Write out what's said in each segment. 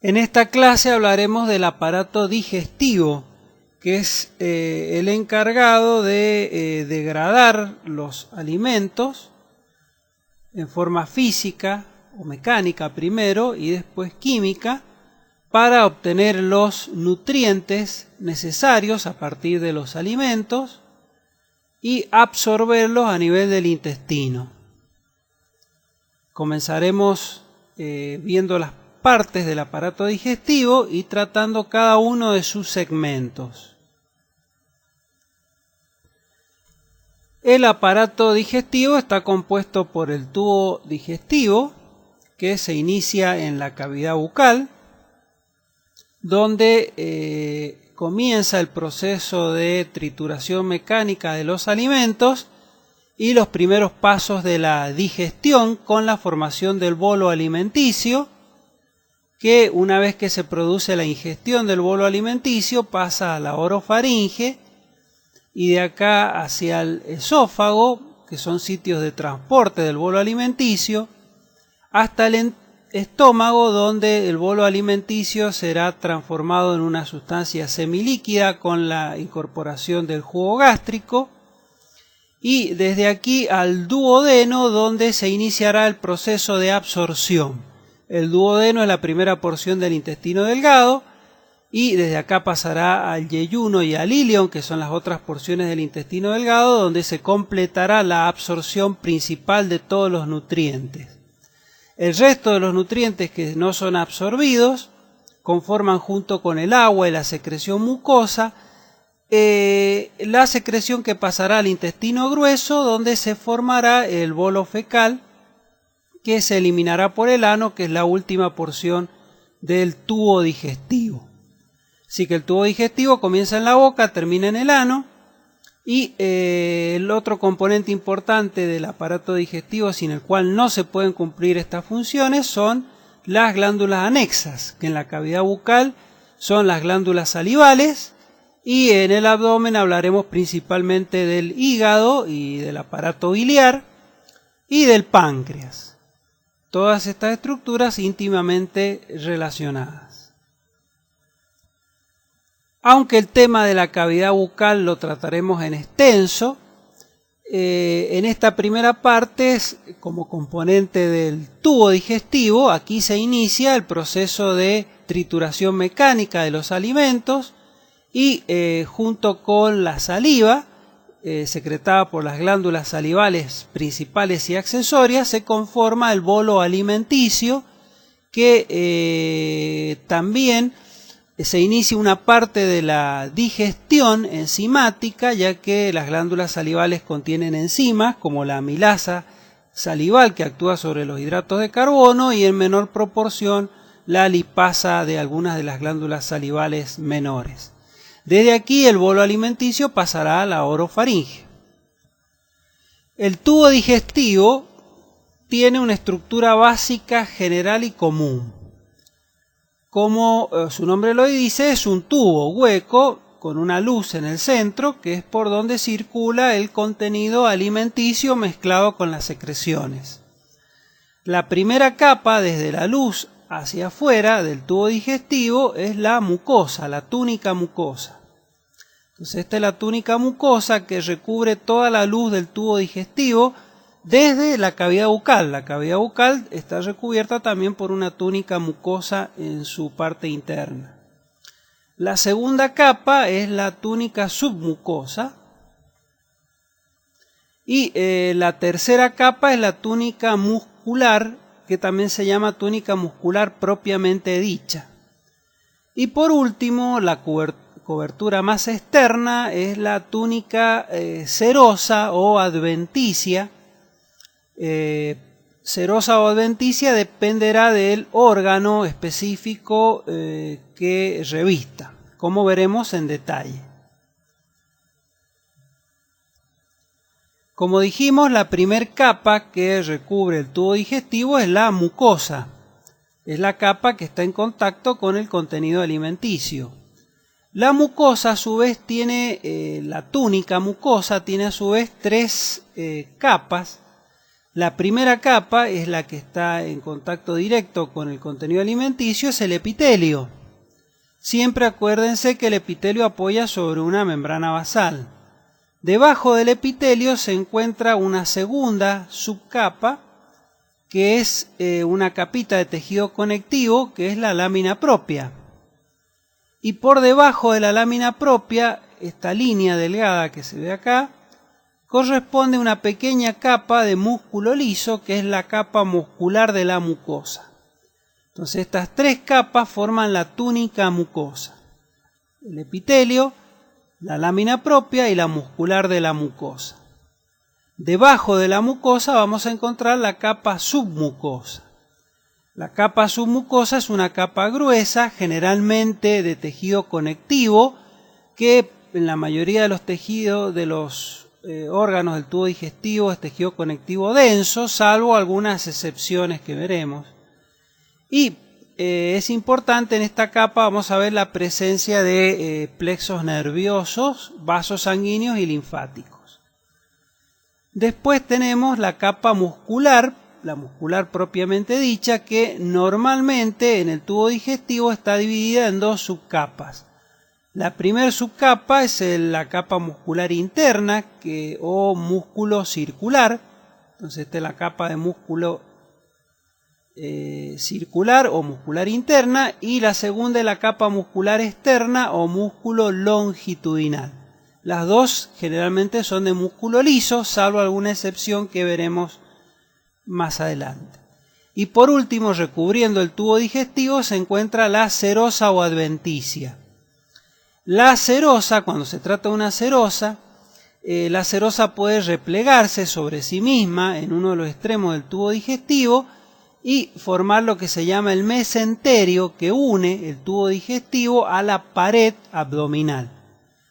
En esta clase hablaremos del aparato digestivo, que es el encargado de degradar los alimentos en forma física o mecánica primero y después química para obtener los nutrientes necesarios a partir de los alimentos y absorberlos a nivel del intestino. Comenzaremos viendo las partes del aparato digestivo y tratando cada uno de sus segmentos. El aparato digestivo está compuesto por el tubo digestivo, que se inicia en la cavidad bucal, donde comienza el proceso de trituración mecánica de los alimentos y los primeros pasos de la digestión con la formación del bolo alimenticio, que una vez que se produce la ingestión del bolo alimenticio pasa a la orofaringe y de acá hacia el esófago, que son sitios de transporte del bolo alimenticio, hasta el estómago, donde el bolo alimenticio será transformado en una sustancia semilíquida con la incorporación del jugo gástrico, y desde aquí al duodeno, donde se iniciará el proceso de absorción. El duodeno es la primera porción del intestino delgado y desde acá pasará al yeyuno y al ilion, que son las otras porciones del intestino delgado, donde se completará la absorción principal de todos los nutrientes. El resto de los nutrientes que no son absorbidos conforman, junto con el agua y la secreción mucosa, la secreción que pasará al intestino grueso, donde se formará el bolo fecal, que se eliminará por el ano, que es la última porción del tubo digestivo. Así que el tubo digestivo comienza en la boca, termina en el ano, y el otro componente importante del aparato digestivo, sin el cual no se pueden cumplir estas funciones, son las glándulas anexas, que en la cavidad bucal son las glándulas salivales, y en el abdomen hablaremos principalmente del hígado y del aparato biliar y del páncreas. Todas estas estructuras íntimamente relacionadas. Aunque el tema de la cavidad bucal lo trataremos en extenso, en esta primera parte, como componente del tubo digestivo, aquí se inicia el proceso de trituración mecánica de los alimentos y junto con la saliva, secretada por las glándulas salivales principales y accesorias, se conforma el bolo alimenticio, que también se inicia una parte de la digestión enzimática, ya que las glándulas salivales contienen enzimas como la amilasa salival, que actúa sobre los hidratos de carbono, y en menor proporción la lipasa de algunas de las glándulas salivales menores. Desde aquí el bolo alimenticio pasará a la orofaringe. El tubo digestivo tiene una estructura básica, general y común. Como su nombre lo dice, es un tubo hueco con una luz en el centro, que es por donde circula el contenido alimenticio mezclado con las secreciones. La primera capa, desde la luz hacia afuera del tubo digestivo, es la mucosa, la túnica mucosa. Entonces esta es la túnica mucosa que recubre toda la luz del tubo digestivo desde la cavidad bucal. La cavidad bucal está recubierta también por una túnica mucosa en su parte interna. La segunda capa es la túnica submucosa y la tercera capa es la túnica muscular, que también se llama túnica muscular propiamente dicha. Y por último, la cobertura más externa es la túnica serosa o adventicia. Serosa o adventicia dependerá del órgano específico que revista, como veremos en detalle. Como dijimos, la primera capa que recubre el tubo digestivo es la mucosa. Es la capa que está en contacto con el contenido alimenticio. La mucosa, a su vez, tiene, la túnica mucosa tiene a su vez tres capas, La primera capa es la que está en contacto directo con el contenido alimenticio, es el epitelio. Siempre acuérdense que el epitelio apoya sobre una membrana basal. Debajo del epitelio se encuentra una segunda subcapa, que es una capita de tejido conectivo, que es la lámina propia. Y por debajo de la lámina propia, esta línea delgada que se ve acá, corresponde a una pequeña capa de músculo liso, que es la capa muscular de la mucosa. Entonces estas tres capas forman la túnica mucosa: el epitelio, la lámina propia y la muscular de la mucosa. Debajo de la mucosa vamos a encontrar la capa submucosa. La capa submucosa es una capa gruesa, generalmente de tejido conectivo, que en la mayoría de los tejidos de los órganos del tubo digestivo es tejido conectivo denso, salvo algunas excepciones que veremos. Y es importante en esta capa, vamos a ver la presencia de plexos nerviosos, vasos sanguíneos y linfáticos. Después tenemos la capa muscular, la muscular propiamente dicha, que normalmente en el tubo digestivo está dividida en dos subcapas. La primera subcapa es la capa muscular interna o músculo circular. Entonces esta es la capa de músculo circular o muscular interna, y la segunda es la capa muscular externa o músculo longitudinal. Las dos generalmente son de músculo liso, salvo alguna excepción que veremos más adelante. Y por último, recubriendo el tubo digestivo, se encuentra la serosa o adventicia. La serosa, cuando se trata de una serosa, la serosa puede replegarse sobre sí misma en uno de los extremos del tubo digestivo y formar lo que se llama el mesenterio, que une el tubo digestivo a la pared abdominal.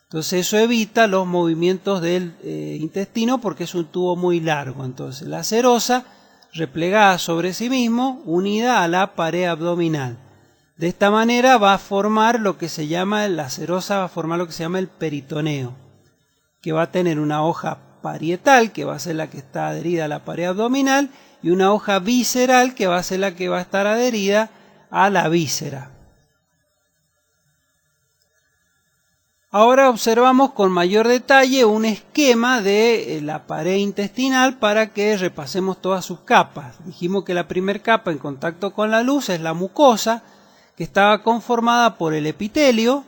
Entonces eso evita los movimientos del intestino, porque es un tubo muy largo. Entonces la serosa replegada sobre sí mismo, unida a la pared abdominal. De esta manera va a formar lo que se llama, la serosa va a formar lo que se llama el peritoneo, que va a tener una hoja parietal, que va a ser la que está adherida a la pared abdominal, y una hoja visceral, que va a ser la que va a estar adherida a la víscera. Ahora observamos con mayor detalle un esquema de la pared intestinal para que repasemos todas sus capas. Dijimos que la primera capa en contacto con la luz es la mucosa, que estaba conformada por el epitelio.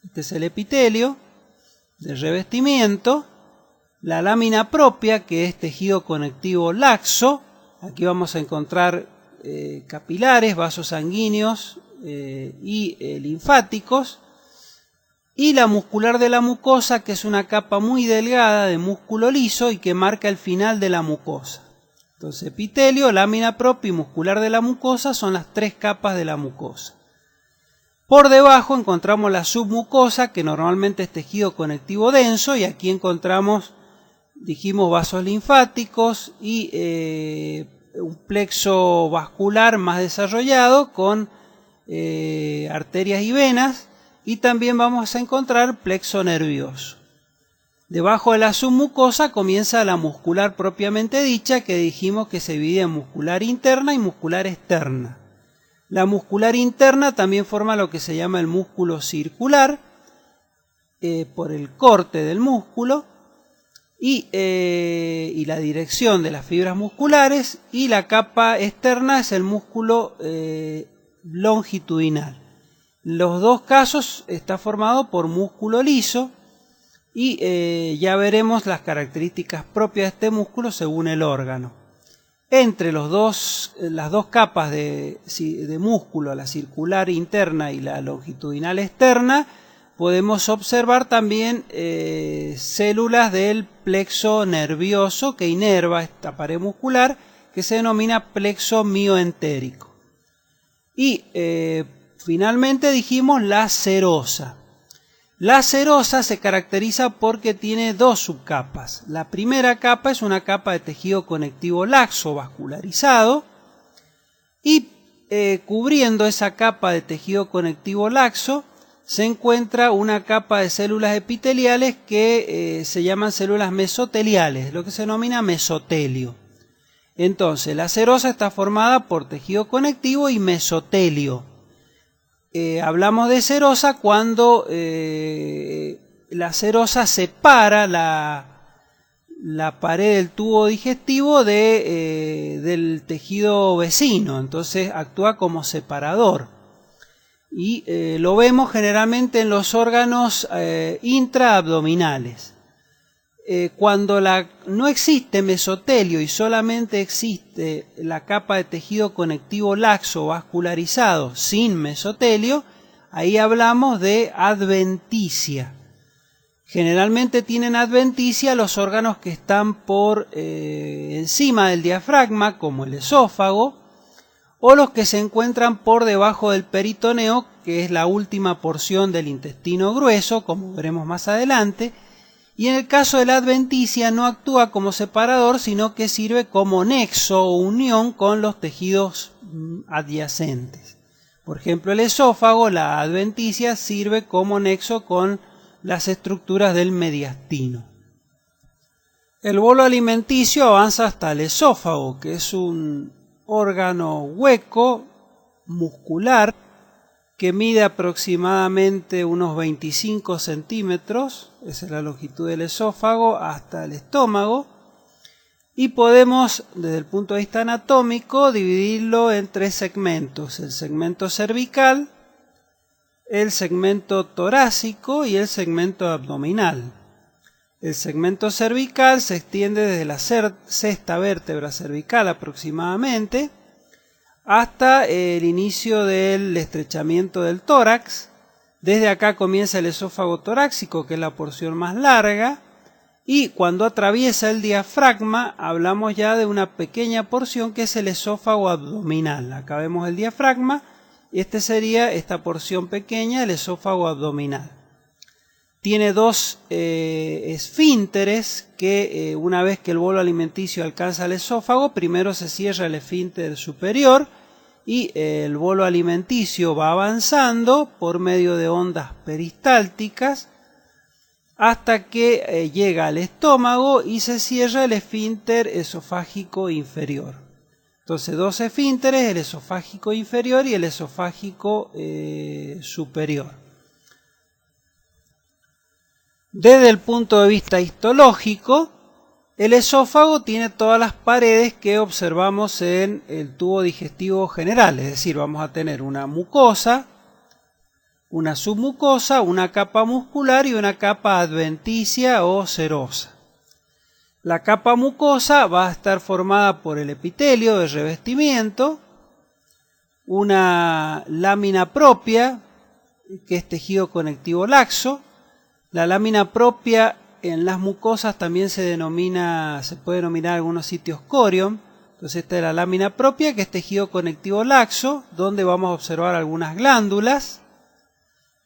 Este es el epitelio del revestimiento, la lámina propia, que es tejido conectivo laxo. Aquí vamos a encontrar capilares, vasos sanguíneos y linfáticos. Y la muscular de la mucosa, que es una capa muy delgada de músculo liso y que marca el final de la mucosa. Entonces, epitelio, lámina propia y muscular de la mucosa son las tres capas de la mucosa. Por debajo encontramos la submucosa, que normalmente es tejido conectivo denso, y aquí encontramos, dijimos, vasos linfáticos y un plexo vascular más desarrollado con arterias y venas, y también vamos a encontrar plexo nervioso. Debajo de la submucosa comienza la muscular propiamente dicha, que dijimos que se divide en muscular interna y muscular externa. La muscular interna también forma lo que se llama el músculo circular, por el corte del músculo y la dirección de las fibras musculares, y la capa externa es el músculo longitudinal. Los dos casos está formado por músculo liso, y ya veremos las características propias de este músculo según el órgano. Entre las dos capas de músculo, la circular interna y la longitudinal externa, podemos observar también células del plexo nervioso que inerva esta pared muscular, que se denomina plexo mioentérico. Y finalmente dijimos la serosa. La serosa se caracteriza porque tiene dos subcapas. La primera capa es una capa de tejido conectivo laxo vascularizado, y cubriendo esa capa de tejido conectivo laxo se encuentra una capa de células epiteliales que se llaman células mesoteliales, lo que se denomina mesotelio. Entonces, la serosa está formada por tejido conectivo y mesotelio. Hablamos de serosa cuando la serosa separa la pared del tubo digestivo del tejido vecino, entonces actúa como separador. Y lo vemos generalmente en los órganos intraabdominales. Cuando no existe mesotelio y solamente existe la capa de tejido conectivo laxo vascularizado sin mesotelio, ahí hablamos de adventicia. Generalmente tienen adventicia los órganos que están por encima del diafragma, como el esófago, o los que se encuentran por debajo del peritoneo, que es la última porción del intestino grueso, como veremos más adelante. Y en el caso de la adventicia no actúa como separador, sino que sirve como nexo o unión con los tejidos adyacentes. Por ejemplo, el esófago, la adventicia, sirve como nexo con las estructuras del mediastino. El bolo alimenticio avanza hasta el esófago, que es un órgano hueco, muscular, que mide aproximadamente unos 25 centímetros, esa es la longitud del esófago, hasta el estómago, y podemos, desde el punto de vista anatómico, dividirlo en tres segmentos: el segmento cervical, el segmento torácico y el segmento abdominal. El segmento cervical se extiende desde la sexta vértebra cervical aproximadamente hasta el inicio del estrechamiento del tórax. Desde acá comienza el esófago torácico, que es la porción más larga, y cuando atraviesa el diafragma hablamos ya de una pequeña porción que es el esófago abdominal. Acá vemos el diafragma, y sería esta porción pequeña, el esófago abdominal. Tiene dos esfínteres que una vez que el bolo alimenticio alcanza el esófago, primero se cierra el esfínter superior y el bolo alimenticio va avanzando por medio de ondas peristálticas hasta que llega al estómago y se cierra el esfínter esofágico inferior. Entonces, dos esfínteres, el esofágico inferior y el esofágico superior. Desde el punto de vista histológico, el esófago tiene todas las paredes que observamos en el tubo digestivo general, es decir, vamos a tener una mucosa, una submucosa, una capa muscular y una capa adventicia o serosa. La capa mucosa va a estar formada por el epitelio de revestimiento, una lámina propia, que es tejido conectivo laxo. La lámina propia en las mucosas también se puede denominar algunos sitios corium. Entonces esta es la lámina propia, que es tejido conectivo laxo, donde vamos a observar algunas glándulas.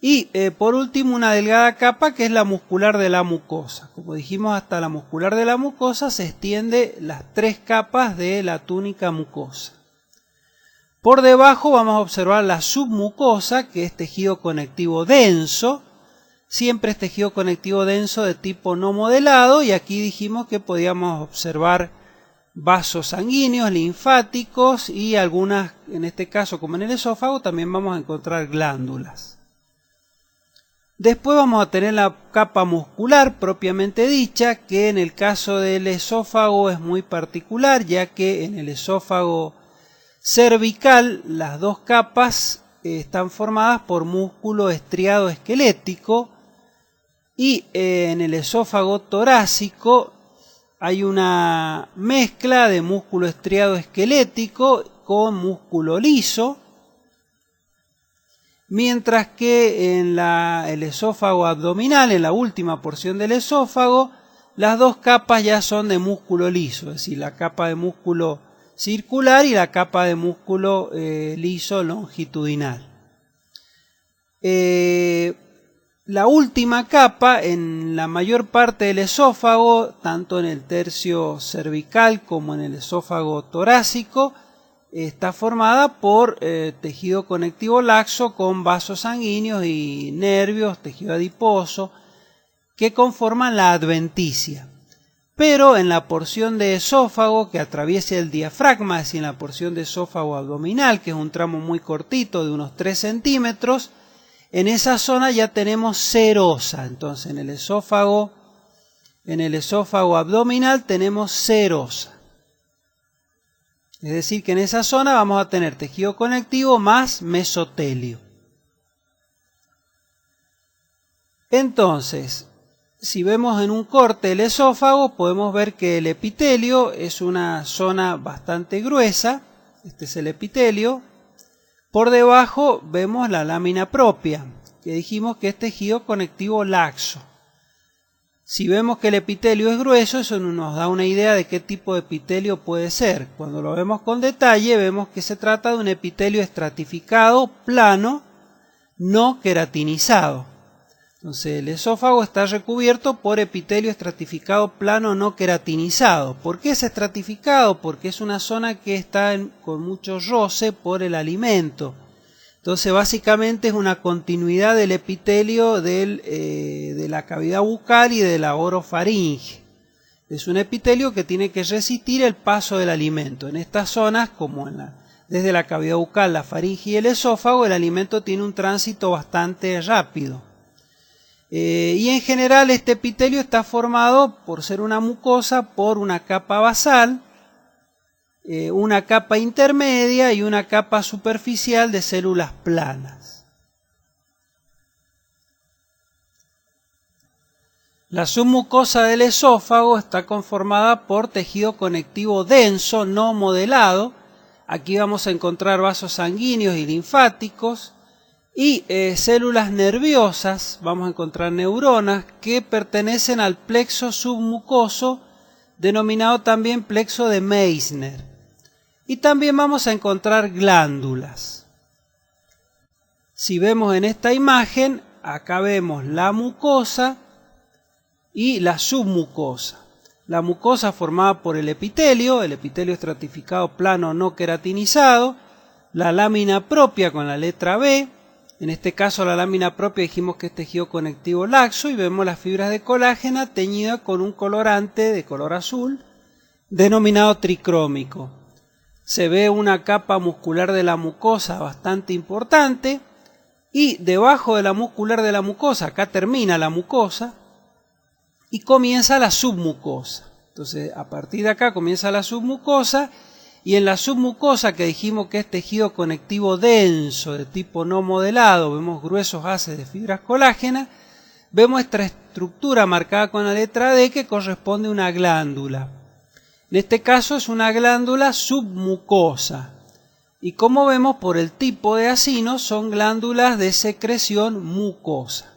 Y por último una delgada capa que es la muscular de la mucosa. Como dijimos, hasta la muscular de la mucosa se extiende las tres capas de la túnica mucosa. Por debajo vamos a observar la submucosa, que es tejido conectivo denso. Siempre es tejido conectivo denso de tipo no modelado, y aquí dijimos que podíamos observar vasos sanguíneos, linfáticos y algunas, en este caso como en el esófago, también vamos a encontrar glándulas. Después vamos a tener la capa muscular propiamente dicha, que en el caso del esófago es muy particular, ya que en el esófago cervical las dos capas están formadas por músculo estriado esquelético, y en el esófago torácico hay una mezcla de músculo estriado esquelético con músculo liso, mientras que en el esófago abdominal, en la última porción del esófago, las dos capas ya son de músculo liso, es decir, la capa de músculo circular y la capa de músculo liso longitudinal. La última capa, en la mayor parte del esófago, tanto en el tercio cervical como en el esófago torácico, está formada por tejido conectivo laxo con vasos sanguíneos y nervios, tejido adiposo, que conforman la adventicia. pero en la porción de esófago que atraviesa el diafragma, es decir, en la porción de esófago abdominal, que es un tramo muy cortito de unos 3 centímetros, en esa zona ya tenemos serosa. Entonces en el esófago abdominal tenemos serosa. Es decir, que en esa zona vamos a tener tejido conectivo más mesotelio. Entonces, si vemos en un corte el esófago, podemos ver que el epitelio es una zona bastante gruesa. Este es el epitelio. Por debajo vemos la lámina propia, que dijimos que es tejido conectivo laxo. Si vemos que el epitelio es grueso, eso nos da una idea de qué tipo de epitelio puede ser. Cuando lo vemos con detalle, vemos que se trata de un epitelio estratificado, plano, no queratinizado. Entonces el esófago está recubierto por epitelio estratificado plano no queratinizado. ¿Por qué es estratificado? Porque es una zona que está con mucho roce por el alimento. Entonces básicamente es una continuidad del epitelio de la cavidad bucal y de la orofaringe. Es un epitelio que tiene que resistir el paso del alimento. En estas zonas, como desde la cavidad bucal, la faringe y el esófago, el alimento tiene un tránsito bastante rápido. Y en general este epitelio está formado, por ser una mucosa, por una capa basal, una capa intermedia y una capa superficial de células planas. La submucosa del esófago está conformada por tejido conectivo denso, no modelado. Aquí vamos a encontrar vasos sanguíneos y linfáticos. Y células nerviosas, vamos a encontrar neuronas que pertenecen al plexo submucoso, denominado también plexo de Meissner. Y también vamos a encontrar glándulas. Si vemos en esta imagen, acá vemos la mucosa y la submucosa. La mucosa formada por el epitelio estratificado plano no queratinizado, la lámina propia con la letra B. En este caso la lámina propia dijimos que es tejido conectivo laxo y vemos las fibras de colágeno teñidas con un colorante de color azul denominado tricrómico. Se ve una capa muscular de la mucosa bastante importante y debajo de la muscular de la mucosa, acá termina la mucosa y comienza la submucosa. Entonces a partir de acá comienza la submucosa. Y en la submucosa, que dijimos que es tejido conectivo denso de tipo no modelado, vemos gruesos haces de fibras colágenas, vemos esta estructura marcada con la letra D que corresponde a una glándula. En este caso es una glándula submucosa. Y como vemos por el tipo de acino, son glándulas de secreción mucosa.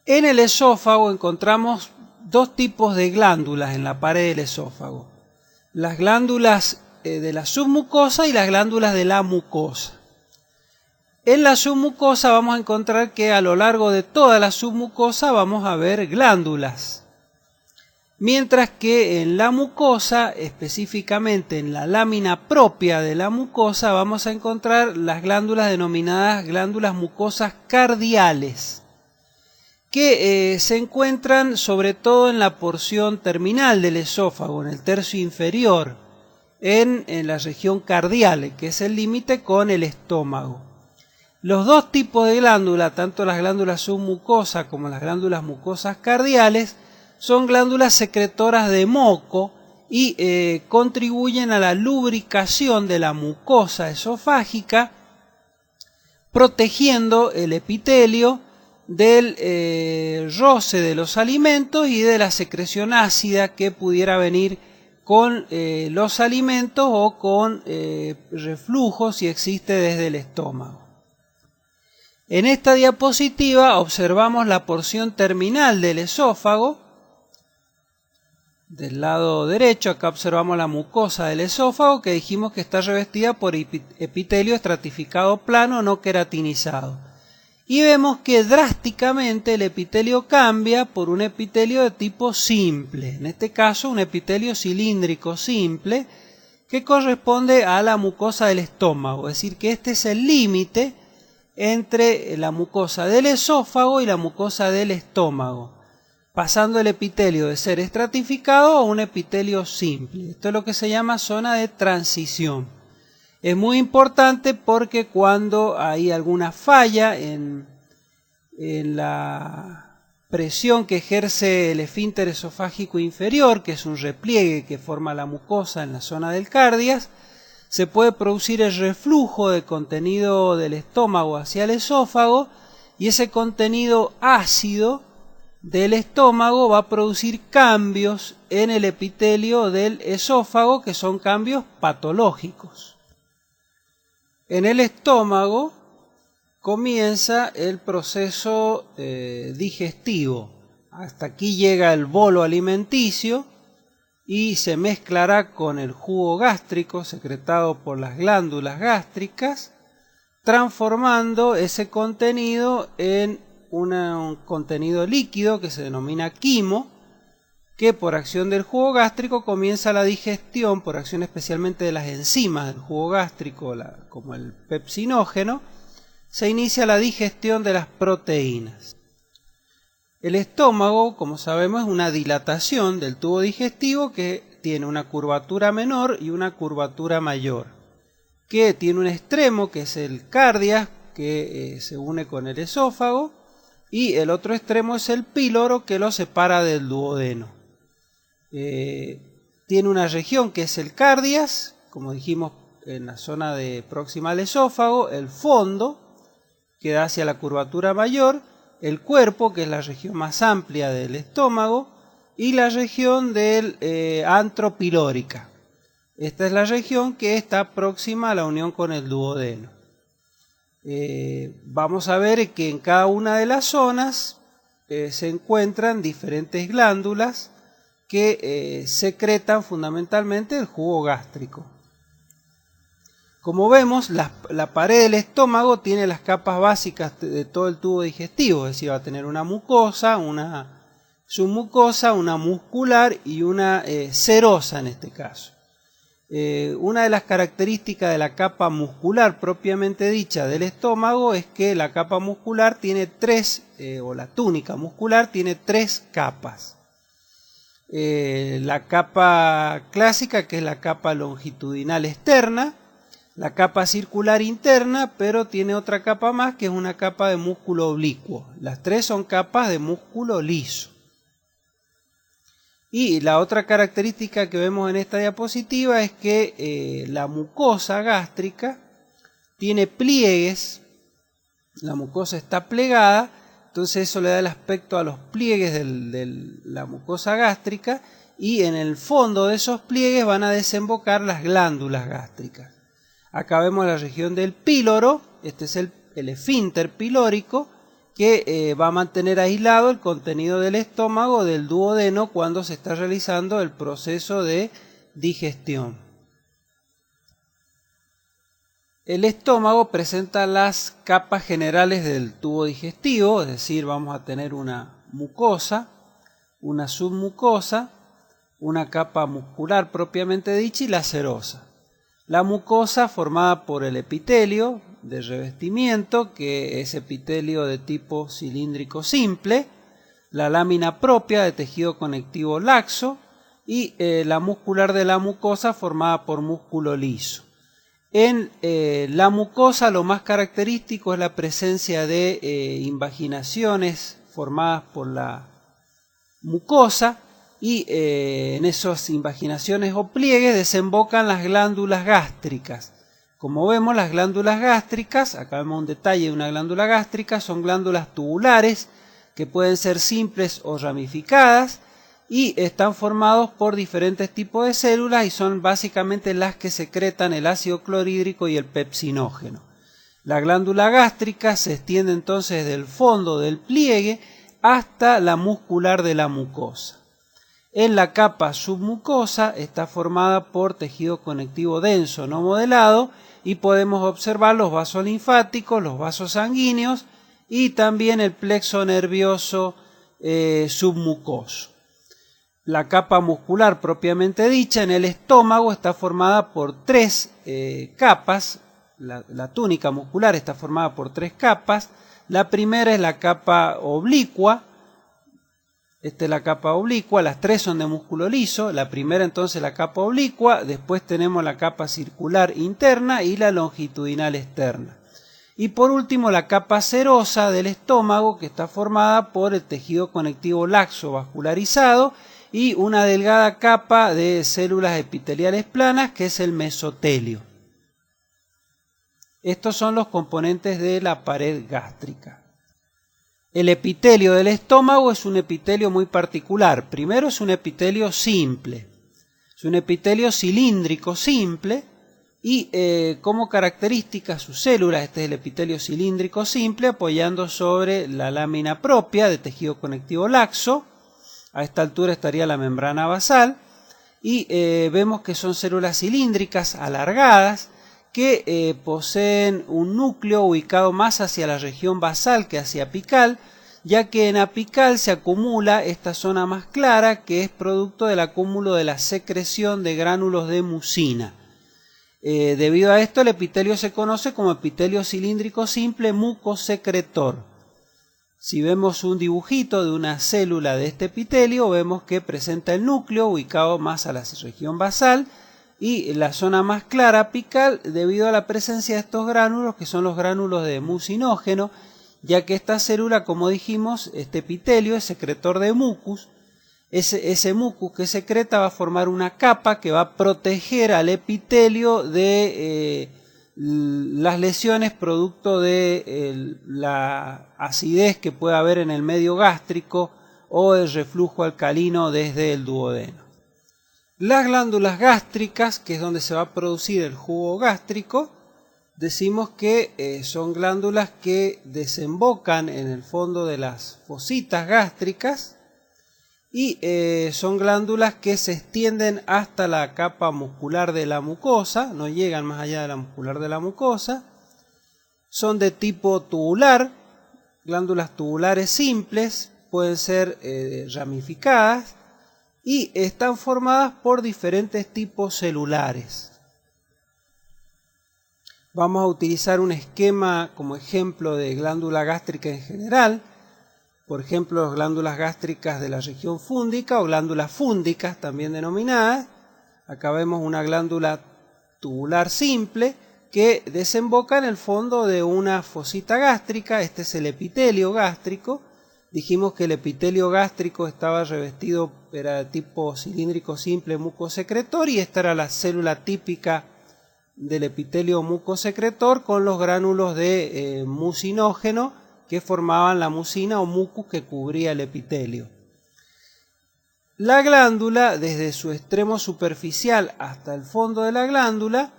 En el esófago encontramos dos tipos de glándulas en la pared del esófago. Las glándulas de la submucosa y las glándulas de la mucosa. En la submucosa vamos a encontrar que a lo largo de toda la submucosa vamos a ver glándulas. Mientras que en la mucosa, específicamente en la lámina propia de la mucosa, vamos a encontrar las glándulas denominadas glándulas mucosas cardiales, que se encuentran sobre todo en la porción terminal del esófago, en el tercio inferior, en la región cardial, que es el límite con el estómago. Los dos tipos de glándula, tanto las glándulas submucosas como las glándulas mucosas cardiales, son glándulas secretoras de moco y contribuyen a la lubricación de la mucosa esofágica, protegiendo el epitelio del roce de los alimentos y de la secreción ácida que pudiera venir con los alimentos o con reflujo si existe desde el estómago. En esta diapositiva observamos la porción terminal del esófago. Del lado derecho acá observamos la mucosa del esófago que dijimos que está revestida por epitelio estratificado plano no queratinizado. Y vemos que drásticamente el epitelio cambia por un epitelio de tipo simple. En este caso un epitelio cilíndrico simple que corresponde a la mucosa del estómago. Es decir, que este es el límite entre la mucosa del esófago y la mucosa del estómago. pasando el epitelio de ser estratificado a un epitelio simple. Esto es lo que se llama zona de transición. Es muy importante porque cuando hay alguna falla en la presión que ejerce el esfínter esofágico inferior, que es un repliegue que forma la mucosa en la zona del cardias, se puede producir el reflujo de contenido del estómago hacia el esófago, y ese contenido ácido del estómago va a producir cambios en el epitelio del esófago, que son cambios patológicos. En el estómago comienza el proceso digestivo. Hasta aquí llega el bolo alimenticio y se mezclará con el jugo gástrico secretado por las glándulas gástricas, transformando ese contenido en un contenido líquido que se denomina quimo, que por acción del jugo gástrico comienza la digestión, por acción especialmente de las enzimas del jugo gástrico, como el pepsinógeno, se inicia la digestión de las proteínas. El estómago, como sabemos, es una dilatación del tubo digestivo que tiene una curvatura menor y una curvatura mayor, que tiene un extremo que es el cardias, que se une con el esófago, y el otro extremo es el píloro, que lo separa del duodeno. Tiene una región que es el cardias, como dijimos, en la zona próxima al esófago, el fondo, que da hacia la curvatura mayor, el cuerpo, que es la región más amplia del estómago, y la región del antro pilórica. Esta es la región que está próxima a la unión con el duodeno. Vamos a ver que en cada una de las zonas se encuentran diferentes glándulas que secretan fundamentalmente el jugo gástrico. Como vemos, la pared del estómago tiene las capas básicas de todo el tubo digestivo, es decir, va a tener una mucosa, una submucosa, una muscular y una serosa en este caso. Una de las características de la capa muscular propiamente dicha del estómago es que la capa muscular tiene o la túnica muscular tiene tres capas. La capa clásica, que es la capa longitudinal externa, la capa circular interna, pero tiene otra capa más que es una capa de músculo oblicuo. Las tres son capas de músculo liso. Y la otra característica que vemos en esta diapositiva es que la mucosa gástrica tiene pliegues, la mucosa está plegada, entonces eso le da el aspecto a los pliegues de la mucosa gástrica, y en el fondo de esos pliegues van a desembocar las glándulas gástricas. Acá vemos la región del píloro, este es el esfínter pilórico, que va a mantener aislado el contenido del estómago del duodeno cuando se está realizando el proceso de digestión. El estómago presenta las capas generales del tubo digestivo, es decir, vamos a tener una mucosa, una submucosa, una capa muscular propiamente dicha y la serosa. La mucosa formada por el epitelio de revestimiento, que es epitelio de tipo cilíndrico simple, la lámina propia de tejido conectivo laxo y la muscular de la mucosa formada por músculo liso. En la mucosa lo más característico es la presencia de invaginaciones formadas por la mucosa, y en esas invaginaciones o pliegues desembocan las glándulas gástricas. Como vemos, las glándulas gástricas, acá vemos un detalle de una glándula gástrica, son glándulas tubulares que pueden ser simples o ramificadas y están formados por diferentes tipos de células y son básicamente las que secretan el ácido clorhídrico y el pepsinógeno. La glándula gástrica se extiende entonces desde el fondo del pliegue hasta la muscular de la mucosa. En la capa submucosa está formada por tejido conectivo denso no modelado y podemos observar los vasos linfáticos, los vasos sanguíneos y también el plexo nervioso submucoso. La capa muscular propiamente dicha en el estómago está formada por tres capas. La túnica muscular está formada por tres capas. La primera es la capa oblicua, Esta es la capa oblicua, las tres son de músculo liso, la primera entonces la capa oblicua, después tenemos la capa circular interna y la longitudinal externa. Y por último la capa serosa del estómago, que está formada por el tejido conectivo laxo vascularizado y una delgada capa de células epiteliales planas, que es el mesotelio. Estos son los componentes de la pared gástrica. El epitelio del estómago es un epitelio muy particular. Primero es un epitelio simple. Es un epitelio cilíndrico simple y como característica sus células, este es el epitelio cilíndrico simple apoyando sobre la lámina propia de tejido conectivo laxo. A esta altura estaría la membrana basal y vemos que son células cilíndricas alargadas que poseen un núcleo ubicado más hacia la región basal que hacia apical, ya que en apical se acumula esta zona más clara que es producto del acúmulo de la secreción de gránulos de mucina. Debido a esto el epitelio se conoce como epitelio cilíndrico simple mucosecretor. Si vemos un dibujito de una célula de este epitelio, vemos que presenta el núcleo ubicado más a la región basal y la zona más clara apical debido a la presencia de estos gránulos, que son los gránulos de mucinógeno, ya que esta célula, como dijimos, este epitelio es secretor de mucus. Ese mucus que secreta va a formar una capa que va a proteger al epitelio de las lesiones producto de la acidez que puede haber en el medio gástrico o el reflujo alcalino desde el duodeno. Las glándulas gástricas, que es donde se va a producir el jugo gástrico, decimos que son glándulas que desembocan en el fondo de las fositas gástricas y son glándulas que se extienden hasta la capa muscular de la mucosa, no llegan más allá de la muscular de la mucosa. Son de tipo tubular, glándulas tubulares simples, pueden ser ramificadas y están formadas por diferentes tipos celulares. Vamos a utilizar un esquema como ejemplo de glándula gástrica en general. Por ejemplo, las glándulas gástricas de la región fúndica o glándulas fúndicas también denominadas. Acá vemos una glándula tubular simple que desemboca en el fondo de una fosita gástrica. Este es el epitelio gástrico. Dijimos que el epitelio gástrico estaba revestido, era de tipo cilíndrico simple mucosecretor y esta era la célula típica del epitelio mucosecretor con los gránulos de mucinógeno que formaban la mucina o mucus que cubría el epitelio. La glándula, desde su extremo superficial hasta el fondo de la glándula,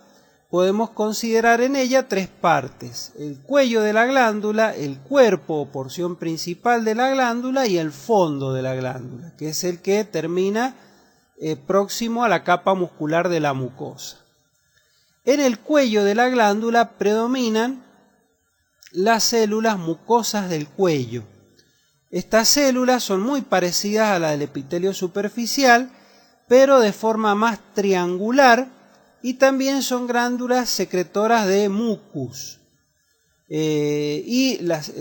podemos considerar en ella tres partes: el cuello de la glándula, el cuerpo o porción principal de la glándula y el fondo de la glándula, que es el que termina próximo a la capa muscular de la mucosa. En el cuello de la glándula predominan las células mucosas del cuello. Estas células son muy parecidas a la del epitelio superficial, pero de forma más triangular, y también son glándulas secretoras de mucus.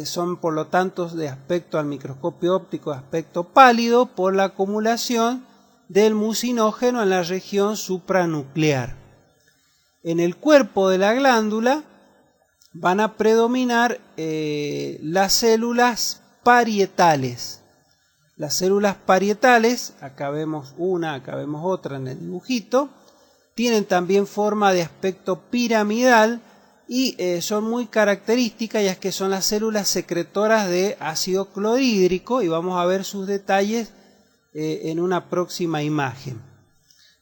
Son por lo tanto de aspecto al microscopio óptico de aspecto pálido por la acumulación del mucinógeno en la región supranuclear. En el cuerpo de la glándula van a predominar las células parietales. Las células parietales, acá vemos una, acá vemos otra en el dibujito, tienen también forma de aspecto piramidal y son muy características, ya que son las células secretoras de ácido clorhídrico, y vamos a ver sus detalles en una próxima imagen.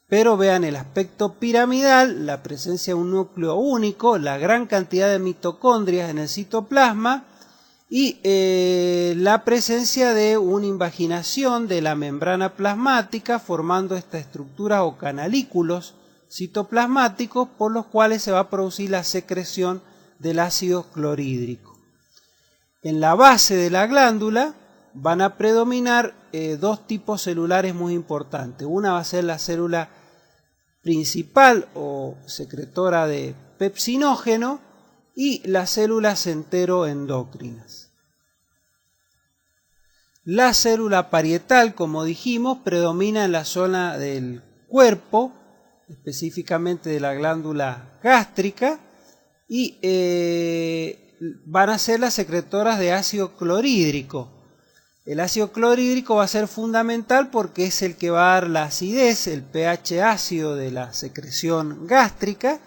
Pero vean el aspecto piramidal, la presencia de un núcleo único, la gran cantidad de mitocondrias en el citoplasma y la presencia de una invaginación de la membrana plasmática formando esta estructura o canalículos citoplasmáticos por los cuales se va a producir la secreción del ácido clorhídrico. En la base de la glándula van a predominar dos tipos celulares muy importantes. Una va a ser la célula principal o secretora de pepsinógeno y las células enteroendocrinas. La célula parietal, como dijimos, predomina en la zona del cuerpo, específicamente de la glándula gástrica, y van a ser las secretoras de ácido clorhídrico. El ácido clorhídrico va a ser fundamental porque es el que va a dar la acidez, el pH ácido de la secreción gástrica,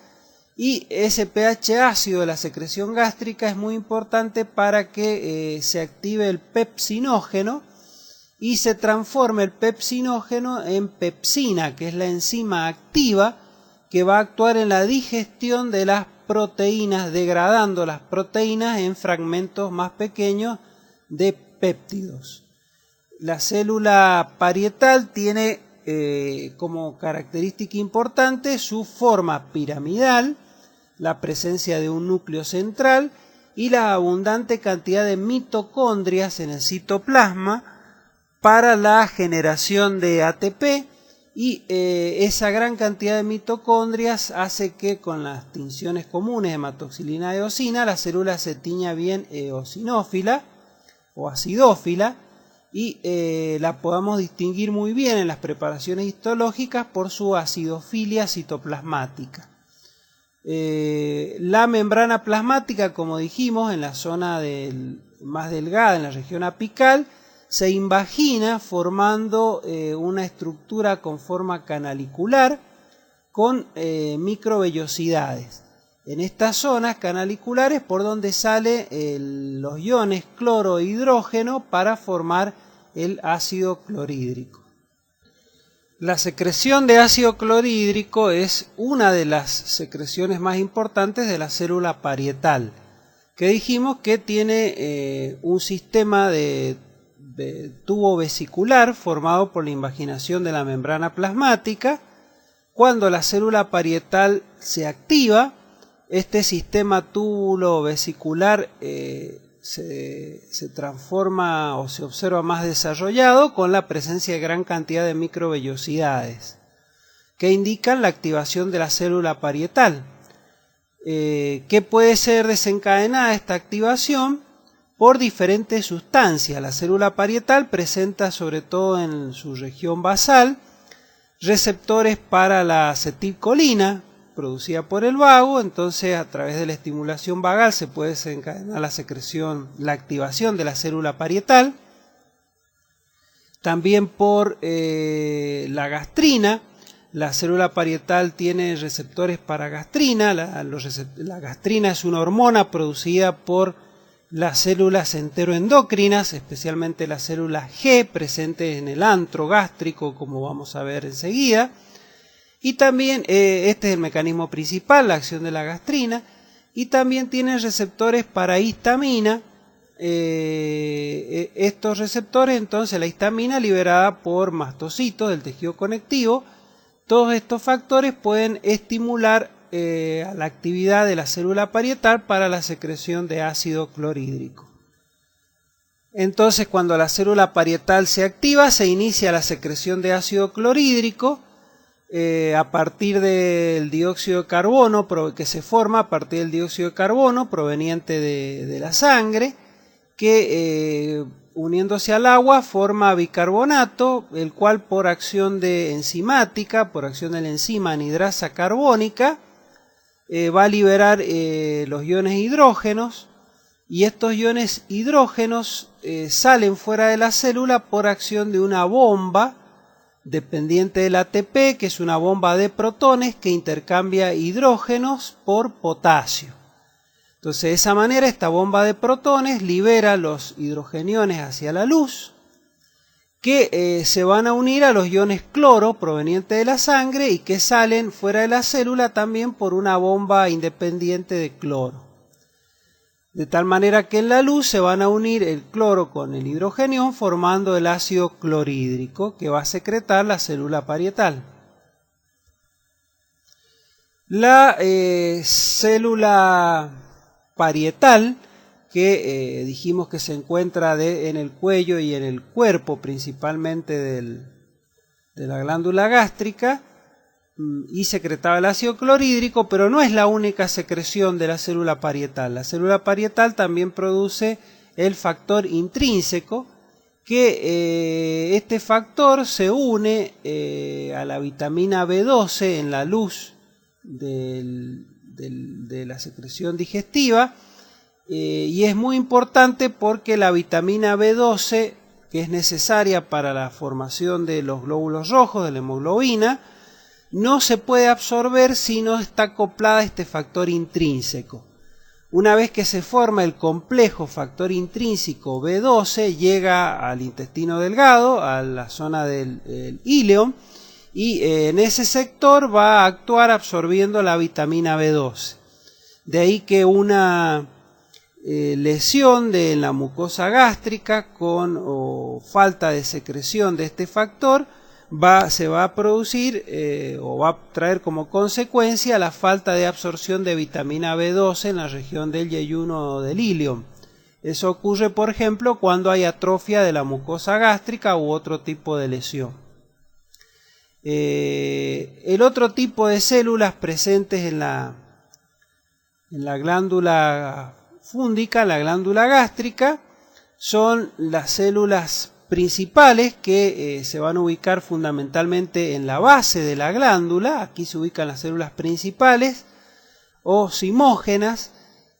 y ese pH ácido de la secreción gástrica es muy importante para que se active el pepsinógeno y se transforme el pepsinógeno en pepsina, que es la enzima activa que va a actuar en la digestión de las proteínas, degradando las proteínas en fragmentos más pequeños de péptidos. La célula parietal tiene como característica importante su forma piramidal, la presencia de un núcleo central y la abundante cantidad de mitocondrias en el citoplasma para la generación de ATP, y esa gran cantidad de mitocondrias hace que con las tinciones comunes, hematoxilina y eosina, la célula se tiña bien eosinófila o acidófila, y la podamos distinguir muy bien en las preparaciones histológicas por su acidofilia citoplasmática. La membrana plasmática, como dijimos, en la zona más delgada, en la región apical, se invagina formando una estructura con forma canalicular con microvellosidades. En estas zonas canaliculares por donde salen los iones cloro e hidrógeno para formar el ácido clorhídrico. La secreción de ácido clorhídrico es una de las secreciones más importantes de la célula parietal, que dijimos que tiene un sistema de tubo vesicular formado por la invaginación de la membrana plasmática. Cuando la célula parietal se activa, este sistema túbulo vesicular se transforma o se observa más desarrollado con la presencia de gran cantidad de microvellosidades que indican la activación de la célula parietal. ¿Qué puede ser desencadenada esta activación? Por diferentes sustancias. La célula parietal presenta, sobre todo en su región basal, receptores para la acetilcolina producida por el vago. Entonces, a través de la estimulación vagal se puede desencadenar la activación de la célula parietal. También por la gastrina. La célula parietal tiene receptores para gastrina. La gastrina es una hormona producida por las células enteroendocrinas, especialmente las células G presentes en el antro gástrico, como vamos a ver enseguida. Y también este es el mecanismo principal, la acción de la gastrina. Y también tiene receptores para histamina. Estos receptores, entonces, la histamina liberada por mastocitos del tejido conectivo. Todos estos factores pueden estimular a la actividad de la célula parietal para la secreción de ácido clorhídrico. Entonces, cuando la célula parietal se activa, se inicia la secreción de ácido clorhídrico a partir del dióxido de carbono que se forma a partir del dióxido de carbono proveniente de la sangre, que uniéndose al agua forma bicarbonato, el cual por acción enzimática, por acción de la enzima anidrasa carbónica, va a liberar los iones hidrógenos, y estos iones hidrógenos salen fuera de la célula por acción de una bomba dependiente del ATP, que es una bomba de protones que intercambia hidrógenos por potasio. Entonces, de esa manera, esta bomba de protones libera los hidrogeniones hacia la luz, que se van a unir a los iones cloro provenientes de la sangre y que salen fuera de la célula también por una bomba independiente de cloro. De tal manera que en la luz se van a unir el cloro con el hidrogenión formando el ácido clorhídrico que va a secretar la célula parietal. La célula parietal, que dijimos que se encuentra en el cuello y en el cuerpo principalmente de la glándula gástrica, y secretaba el ácido clorhídrico, pero no es la única secreción de la célula parietal. La célula parietal también produce el factor intrínseco, que este factor se une a la vitamina B12 en la luz de la secreción digestiva, y es muy importante porque la vitamina B12, que es necesaria para la formación de los glóbulos rojos, de la hemoglobina, no se puede absorber si no está acoplada a este factor intrínseco. Una vez que se forma el complejo factor intrínseco B12, llega al intestino delgado, a la zona del íleon, y en ese sector va a actuar absorbiendo la vitamina B12. De ahí que una lesión de la mucosa gástrica o falta de secreción de este factor se va a producir o va a traer como consecuencia la falta de absorción de vitamina B12 en la región del yeyuno o del íleon. Eso ocurre, por ejemplo, cuando hay atrofia de la mucosa gástrica u otro tipo de lesión. El otro tipo de células presentes en la glándula fúndica, la glándula gástrica, son las células principales que se van a ubicar fundamentalmente en la base de la glándula. Aquí se ubican las células principales o zimógenas,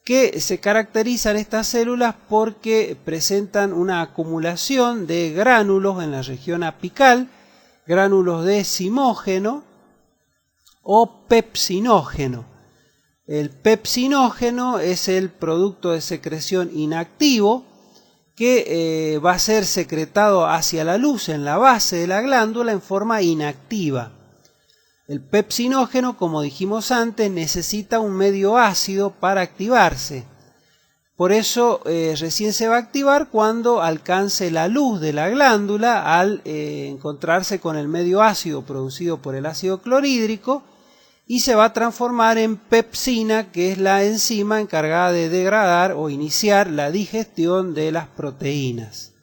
que se caracterizan estas células porque presentan una acumulación de gránulos en la región apical, gránulos de zimógeno o pepsinógeno. El pepsinógeno es el producto de secreción inactivo que va a ser secretado hacia la luz en la base de la glándula en forma inactiva. El pepsinógeno, como dijimos antes, necesita un medio ácido para activarse. Por eso recién se va a activar cuando alcance la luz de la glándula al encontrarse con el medio ácido producido por el ácido clorhídrico, y se va a transformar en pepsina, que es la enzima encargada de degradar o iniciar la digestión de las proteínas.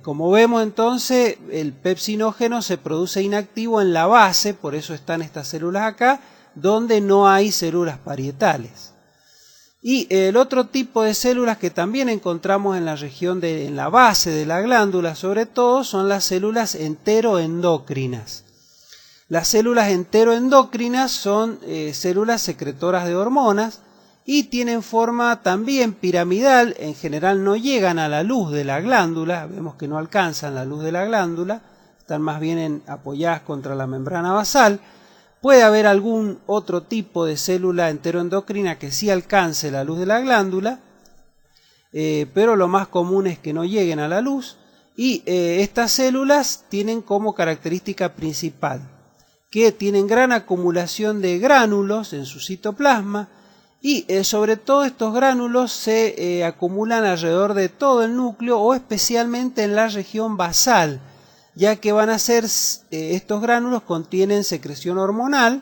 Como vemos entonces, el pepsinógeno se produce inactivo en la base, por eso están estas células acá, donde no hay células parietales. Y el otro tipo de células que también encontramos en la región en la base de la glándula, sobre todo, son las células enteroendocrinas. Las células enteroendocrinas son células secretoras de hormonas y tienen forma también piramidal. En general no llegan a la luz de la glándula, vemos que no alcanzan la luz de la glándula, están más bien apoyadas contra la membrana basal. Puede haber algún otro tipo de célula enteroendocrina que sí alcance la luz de la glándula, pero lo más común es que no lleguen a la luz. Y estas células tienen como característica principal que tienen gran acumulación de gránulos en su citoplasma, y sobre todo estos gránulos se acumulan alrededor de todo el núcleo o especialmente en la región basal, ya que van a ser estos gránulos contienen secreción hormonal,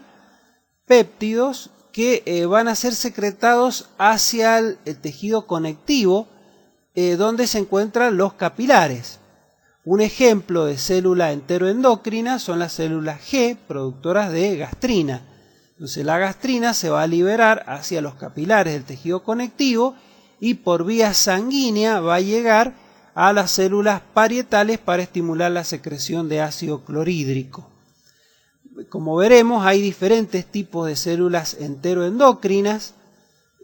péptidos que van a ser secretados hacia el tejido conectivo, donde se encuentran los capilares. Un ejemplo de célula enteroendocrina son las células G, productoras de gastrina. Entonces la gastrina se va a liberar hacia los capilares del tejido conectivo y por vía sanguínea va a llegar a las células parietales para estimular la secreción de ácido clorhídrico. Como veremos, hay diferentes tipos de células enteroendocrinas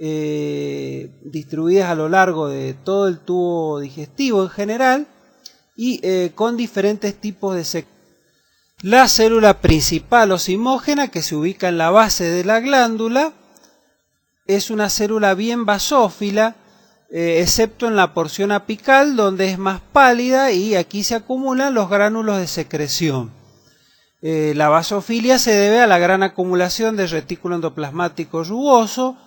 distribuidas a lo largo de todo el tubo digestivo en general, y con diferentes tipos de secreción. La célula principal o zimógena, que se ubica en la base de la glándula, es una célula bien basófila, excepto en la porción apical, donde es más pálida y aquí se acumulan los gránulos de secreción. La basofilia se debe a la gran acumulación de retículo endoplasmático rugoso,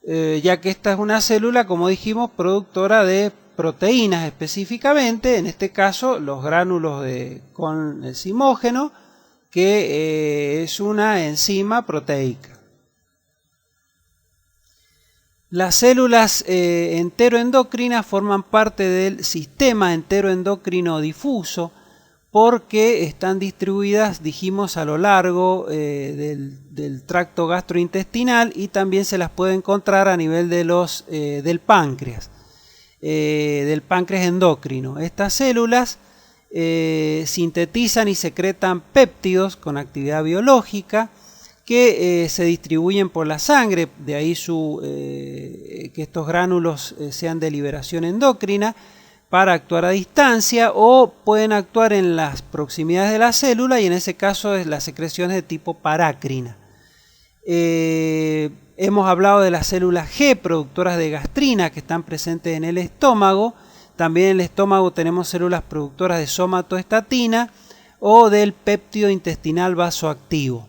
ya que esta es una célula, como dijimos, productora de proteínas específicamente, en este caso los gránulos con el zimógeno, que es una enzima proteica. Las células enteroendocrinas forman parte del sistema enteroendocrino difuso porque están distribuidas, dijimos, a lo largo del tracto gastrointestinal, y también se las puede encontrar a nivel del páncreas. del páncreas endocrino. Estas células sintetizan y secretan péptidos con actividad biológica que se distribuyen por la sangre, de ahí que estos gránulos sean de liberación endocrina para actuar a distancia, o pueden actuar en las proximidades de la célula, y en ese caso es la secreción de tipo parácrina. Hemos hablado de las células G, productoras de gastrina, que están presentes en el estómago. También en el estómago tenemos células productoras de somatoestatina o del péptido intestinal vasoactivo.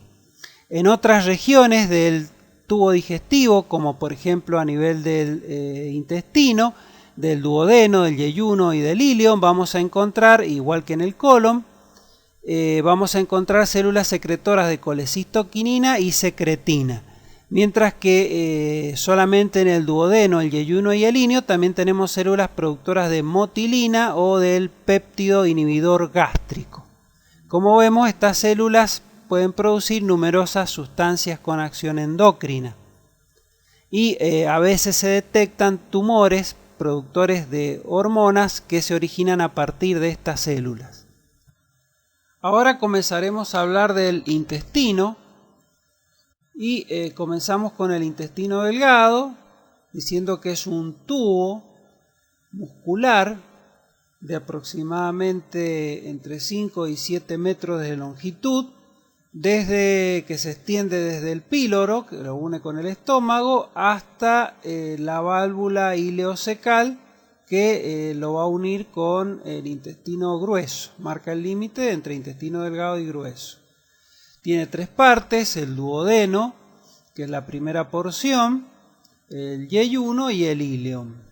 En otras regiones del tubo digestivo, como por ejemplo a nivel del intestino, del duodeno, del yeyuno y del ilion, vamos a encontrar, igual que en el colon, vamos a encontrar células secretoras de colecistoquinina y secretina. Mientras que solamente en el duodeno, el yeyuno y el ilion también tenemos células productoras de motilina o del péptido inhibidor gástrico. Como vemos, estas células pueden producir numerosas sustancias con acción endocrina y a veces se detectan tumores productores de hormonas que se originan a partir de estas células. Ahora comenzaremos a hablar del intestino y comenzamos con el intestino delgado, diciendo que es un tubo muscular de aproximadamente entre 5 y 7 metros de longitud, que se extiende desde el píloro, que lo une con el estómago, hasta la válvula ileocecal, que lo va a unir con el intestino grueso. Marca el límite entre intestino delgado y grueso. Tiene 3 partes: el duodeno, que es la primera porción, el yeyuno y el ilion.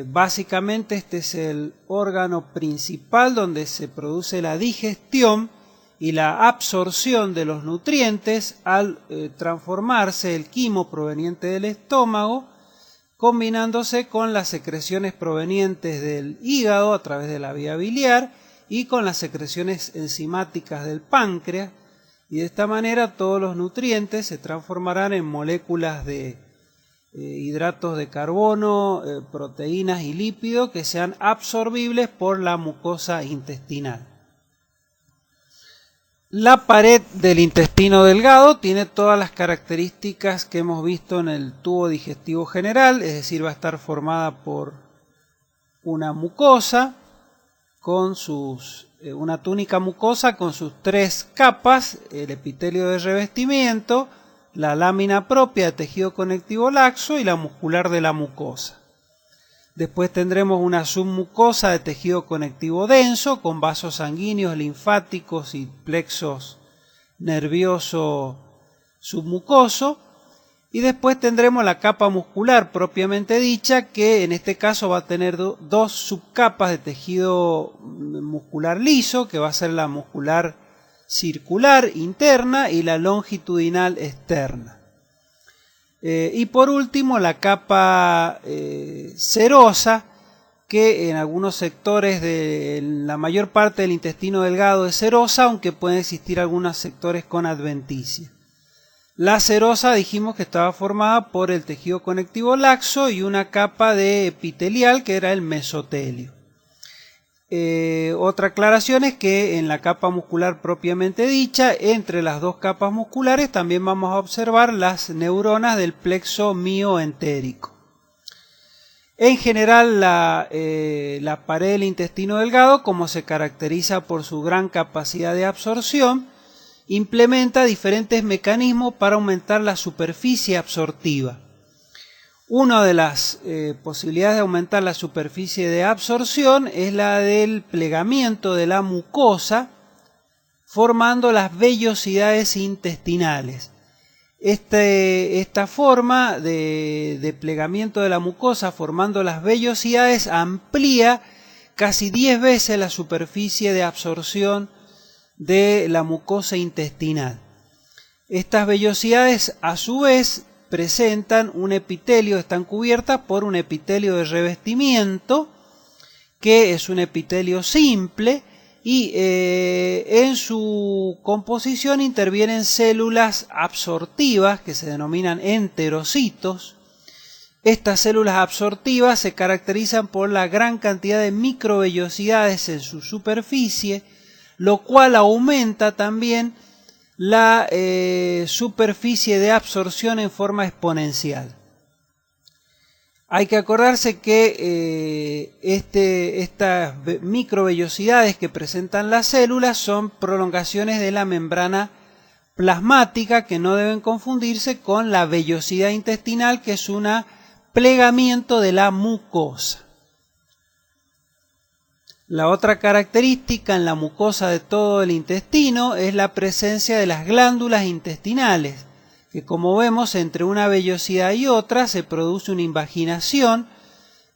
Básicamente este es el órgano principal donde se produce la digestión y la absorción de los nutrientes al transformarse el quimo proveniente del estómago, combinándose con las secreciones provenientes del hígado a través de la vía biliar y con las secreciones enzimáticas del páncreas, y de esta manera todos los nutrientes se transformarán en moléculas de hidratos de carbono, proteínas y lípidos que sean absorbibles por la mucosa intestinal. La pared del intestino delgado tiene todas las características que hemos visto en el tubo digestivo general, es decir, va a estar formada por una mucosa con una túnica mucosa con sus 3 capas: el epitelio de revestimiento, la lámina propia de tejido conectivo laxo y la muscular de la mucosa. Después tendremos una submucosa de tejido conectivo denso con vasos sanguíneos, linfáticos y plexos nervioso submucoso. Y después tendremos la capa muscular propiamente dicha, que en este caso va a tener 2 subcapas de tejido muscular liso, que va a ser la muscular circular interna y la longitudinal externa. Y por último la capa serosa, que en algunos sectores de la mayor parte del intestino delgado es serosa, aunque pueden existir algunos sectores con adventicia. La serosa dijimos que estaba formada por el tejido conectivo laxo y una capa de epitelial que era el mesotelio. Otra aclaración es que en la capa muscular propiamente dicha, entre las 2 capas musculares, también vamos a observar las neuronas del plexo mioentérico. En general, la pared del intestino delgado, como se caracteriza por su gran capacidad de absorción, implementa diferentes mecanismos para aumentar la superficie absortiva. Una de las posibilidades de aumentar la superficie de absorción es la del plegamiento de la mucosa, formando las vellosidades intestinales. Esta forma de plegamiento de la mucosa formando las vellosidades amplía casi 10 veces la superficie de absorción de la mucosa intestinal. Estas vellosidades a su vez presentan un epitelio, están cubiertas por un epitelio de revestimiento, que es un epitelio simple, y en su composición intervienen células absortivas que se denominan enterocitos, Estas células absortivas se caracterizan por la gran cantidad de microvellosidades en su superficie, lo cual aumenta también la superficie de absorción en forma exponencial. Hay que acordarse que estas microvellosidades que presentan las células son prolongaciones de la membrana plasmática, que no deben confundirse con la vellosidad intestinal, que es un plegamiento de la mucosa. La otra característica en la mucosa de todo el intestino es la presencia de las glándulas intestinales, que como vemos entre una vellosidad y otra se produce una invaginación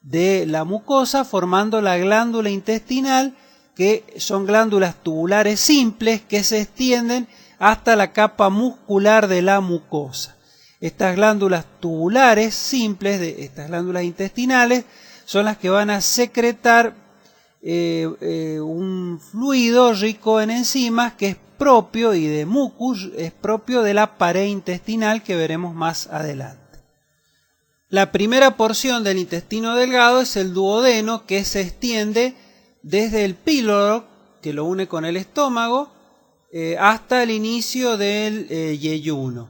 de la mucosa formando la glándula intestinal, que son glándulas tubulares simples que se extienden hasta la capa muscular de la mucosa. Estas glándulas tubulares simples, de estas glándulas intestinales, son las que van a secretar un fluido rico en enzimas que es propio, y de mucus, es propio de la pared intestinal, que veremos más adelante. La primera porción del intestino delgado es el duodeno, que se extiende desde el píloro, que lo une con el estómago, hasta el inicio del yeyuno.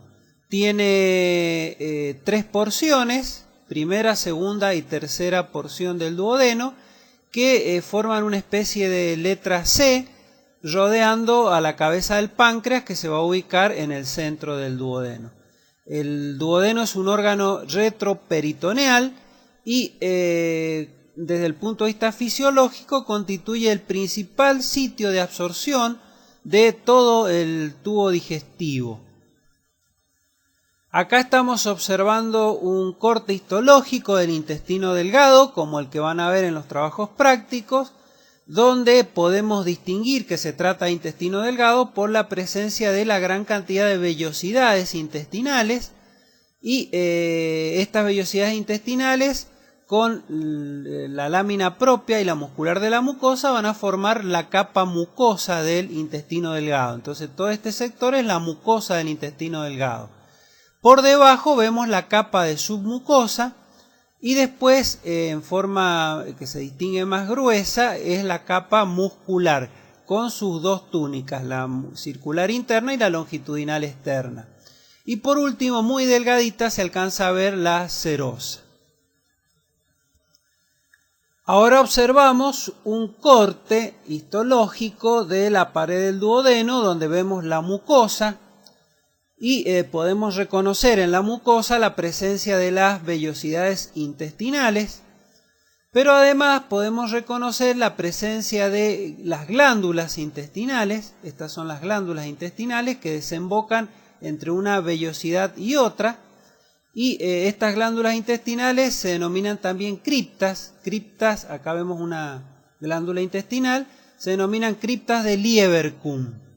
Tiene 3 porciones, primera, segunda y tercera porción del duodeno, que forman una especie de letra C, rodeando a la cabeza del páncreas, que se va a ubicar en el centro del duodeno. El duodeno es un órgano retroperitoneal y desde el punto de vista fisiológico constituye el principal sitio de absorción de todo el tubo digestivo. Acá estamos observando un corte histológico del intestino delgado, como el que van a ver en los trabajos prácticos, donde podemos distinguir que se trata de intestino delgado por la presencia de la gran cantidad de vellosidades intestinales, y estas vellosidades intestinales con la lámina propia y la muscular de la mucosa van a formar la capa mucosa del intestino delgado. Entonces todo este sector es la mucosa del intestino delgado. Por debajo vemos la capa de submucosa, y después en forma que se distingue más gruesa es la capa muscular con sus dos túnicas, la circular interna y la longitudinal externa. Y por último, muy delgadita, se alcanza a ver la serosa. Ahora observamos un corte histológico de la pared del duodeno, donde vemos la mucosa, y podemos reconocer en la mucosa la presencia de las vellosidades intestinales, pero además podemos reconocer la presencia de las glándulas intestinales. Estas son las glándulas intestinales que desembocan entre una vellosidad y otra, y estas glándulas intestinales se denominan también criptas. Criptas, acá vemos una glándula intestinal, se denominan criptas de Lieberkühn.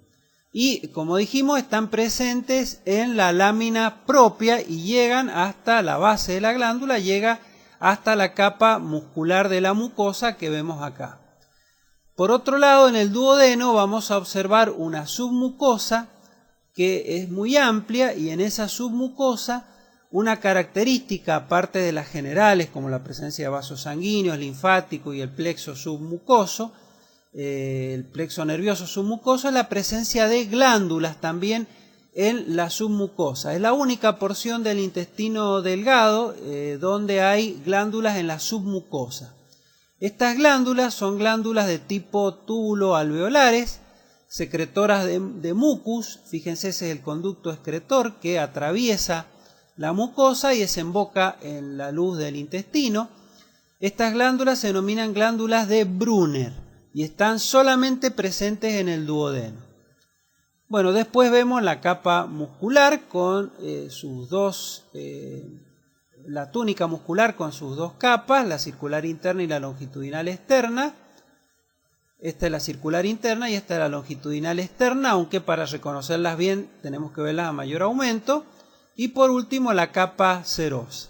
Y como dijimos, están presentes en la lámina propia y llegan hasta la base de la glándula, llega hasta la capa muscular de la mucosa que vemos acá. Por otro lado, en el duodeno vamos a observar una submucosa que es muy amplia, y en esa submucosa una característica, aparte de las generales como la presencia de vasos sanguíneos, linfáticos y el plexo submucoso, el plexo nervioso submucoso, es la presencia de glándulas también en la submucosa. Es la única porción del intestino delgado donde hay glándulas en la submucosa. Estas glándulas son glándulas de tipo túbulo-alveolares, secretoras de mucus. Fíjense, ese es el conducto excretor que atraviesa la mucosa y desemboca en la luz del intestino. Estas glándulas se denominan glándulas de Brunner y están solamente presentes en el duodeno. Bueno, después vemos la capa muscular con sus dos, la túnica muscular con sus dos capas, la circular interna y la longitudinal externa. Esta es la circular interna y esta es la longitudinal externa, aunque para reconocerlas bien tenemos que verlas a mayor aumento. Y por último, la capa serosa.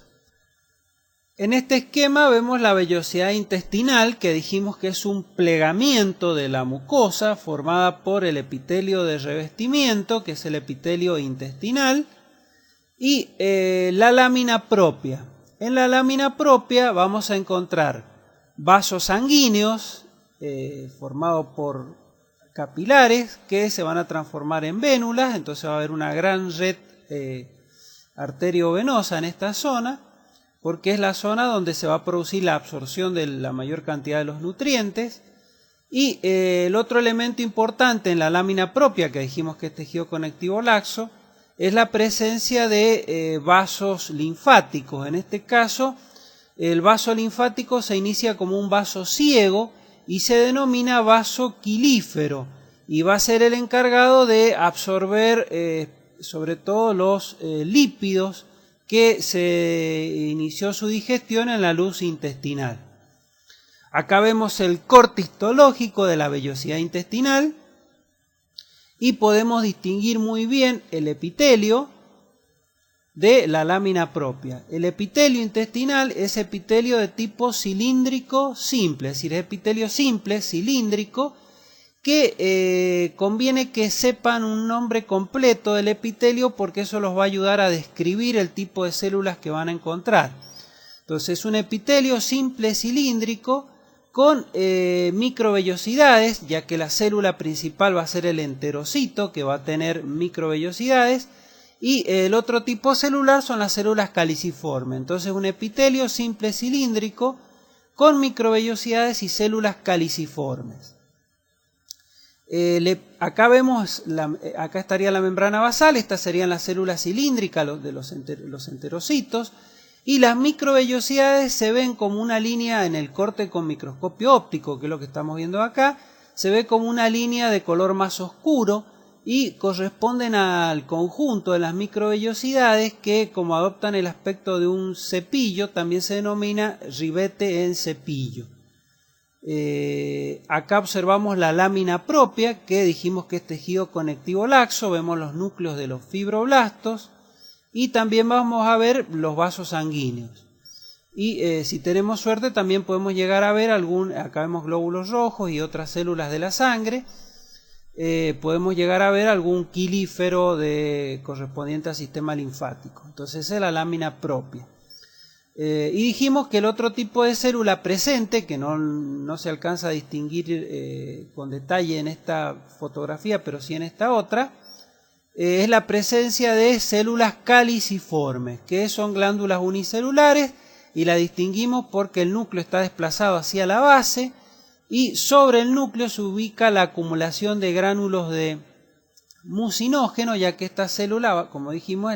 En este esquema vemos la vellosidad intestinal, que dijimos que es un plegamiento de la mucosa formada por el epitelio de revestimiento, que es el epitelio intestinal, y la lámina propia. En la lámina propia vamos a encontrar vasos sanguíneos formados por capilares que se van a transformar en vénulas, entonces va a haber una gran red arteriovenosa en esta zona, porque es la zona donde se va a producir la absorción de la mayor cantidad de los nutrientes. Y el otro elemento importante en la lámina propia, que dijimos que es tejido conectivo laxo, es la presencia de vasos linfáticos. En este caso, el vaso linfático se inicia como un vaso ciego y se denomina vaso quilífero, y va a ser el encargado de absorber sobre todo los lípidos que se inició su digestión en la luz intestinal. Acá vemos el corte histológico de la vellosidad intestinal y podemos distinguir muy bien el epitelio de la lámina propia. El epitelio intestinal es epitelio de tipo cilíndrico simple, es decir, es epitelio simple, cilíndrico, que conviene que sepan un nombre completo del epitelio porque eso los va a ayudar a describir el tipo de células que van a encontrar. Entonces es un epitelio simple cilíndrico con microvellosidades, ya que la célula principal va a ser el enterocito, que va a tener microvellosidades, y el otro tipo celular son las células caliciformes. Entonces un epitelio simple cilíndrico con microvellosidades y células caliciformes. Acá vemos, acá estaría la membrana basal, estas serían las células cilíndricas de los enterocitos, y las microvellosidades se ven como una línea en el corte con microscopio óptico, que es lo que estamos viendo acá, se ve como una línea de color más oscuro y corresponden al conjunto de las microvellosidades que, como adoptan el aspecto de un cepillo, también se denomina ribete en cepillo. Acá observamos la lámina propia, que dijimos que es tejido conectivo laxo, vemos los núcleos de los fibroblastos y también vamos a ver los vasos sanguíneos. Y si tenemos suerte también podemos llegar a ver acá vemos glóbulos rojos y otras células de la sangre. Podemos llegar a ver algún quilífero correspondiente al sistema linfático. Entonces esa es la lámina propia. Y dijimos que el otro tipo de célula presente, que no se alcanza a distinguir con detalle en esta fotografía, pero sí en esta otra, es la presencia de células caliciformes, que son glándulas unicelulares, y la distinguimos porque el núcleo está desplazado hacia la base y sobre el núcleo se ubica la acumulación de gránulos de mucinógeno, ya que esta célula, como dijimos,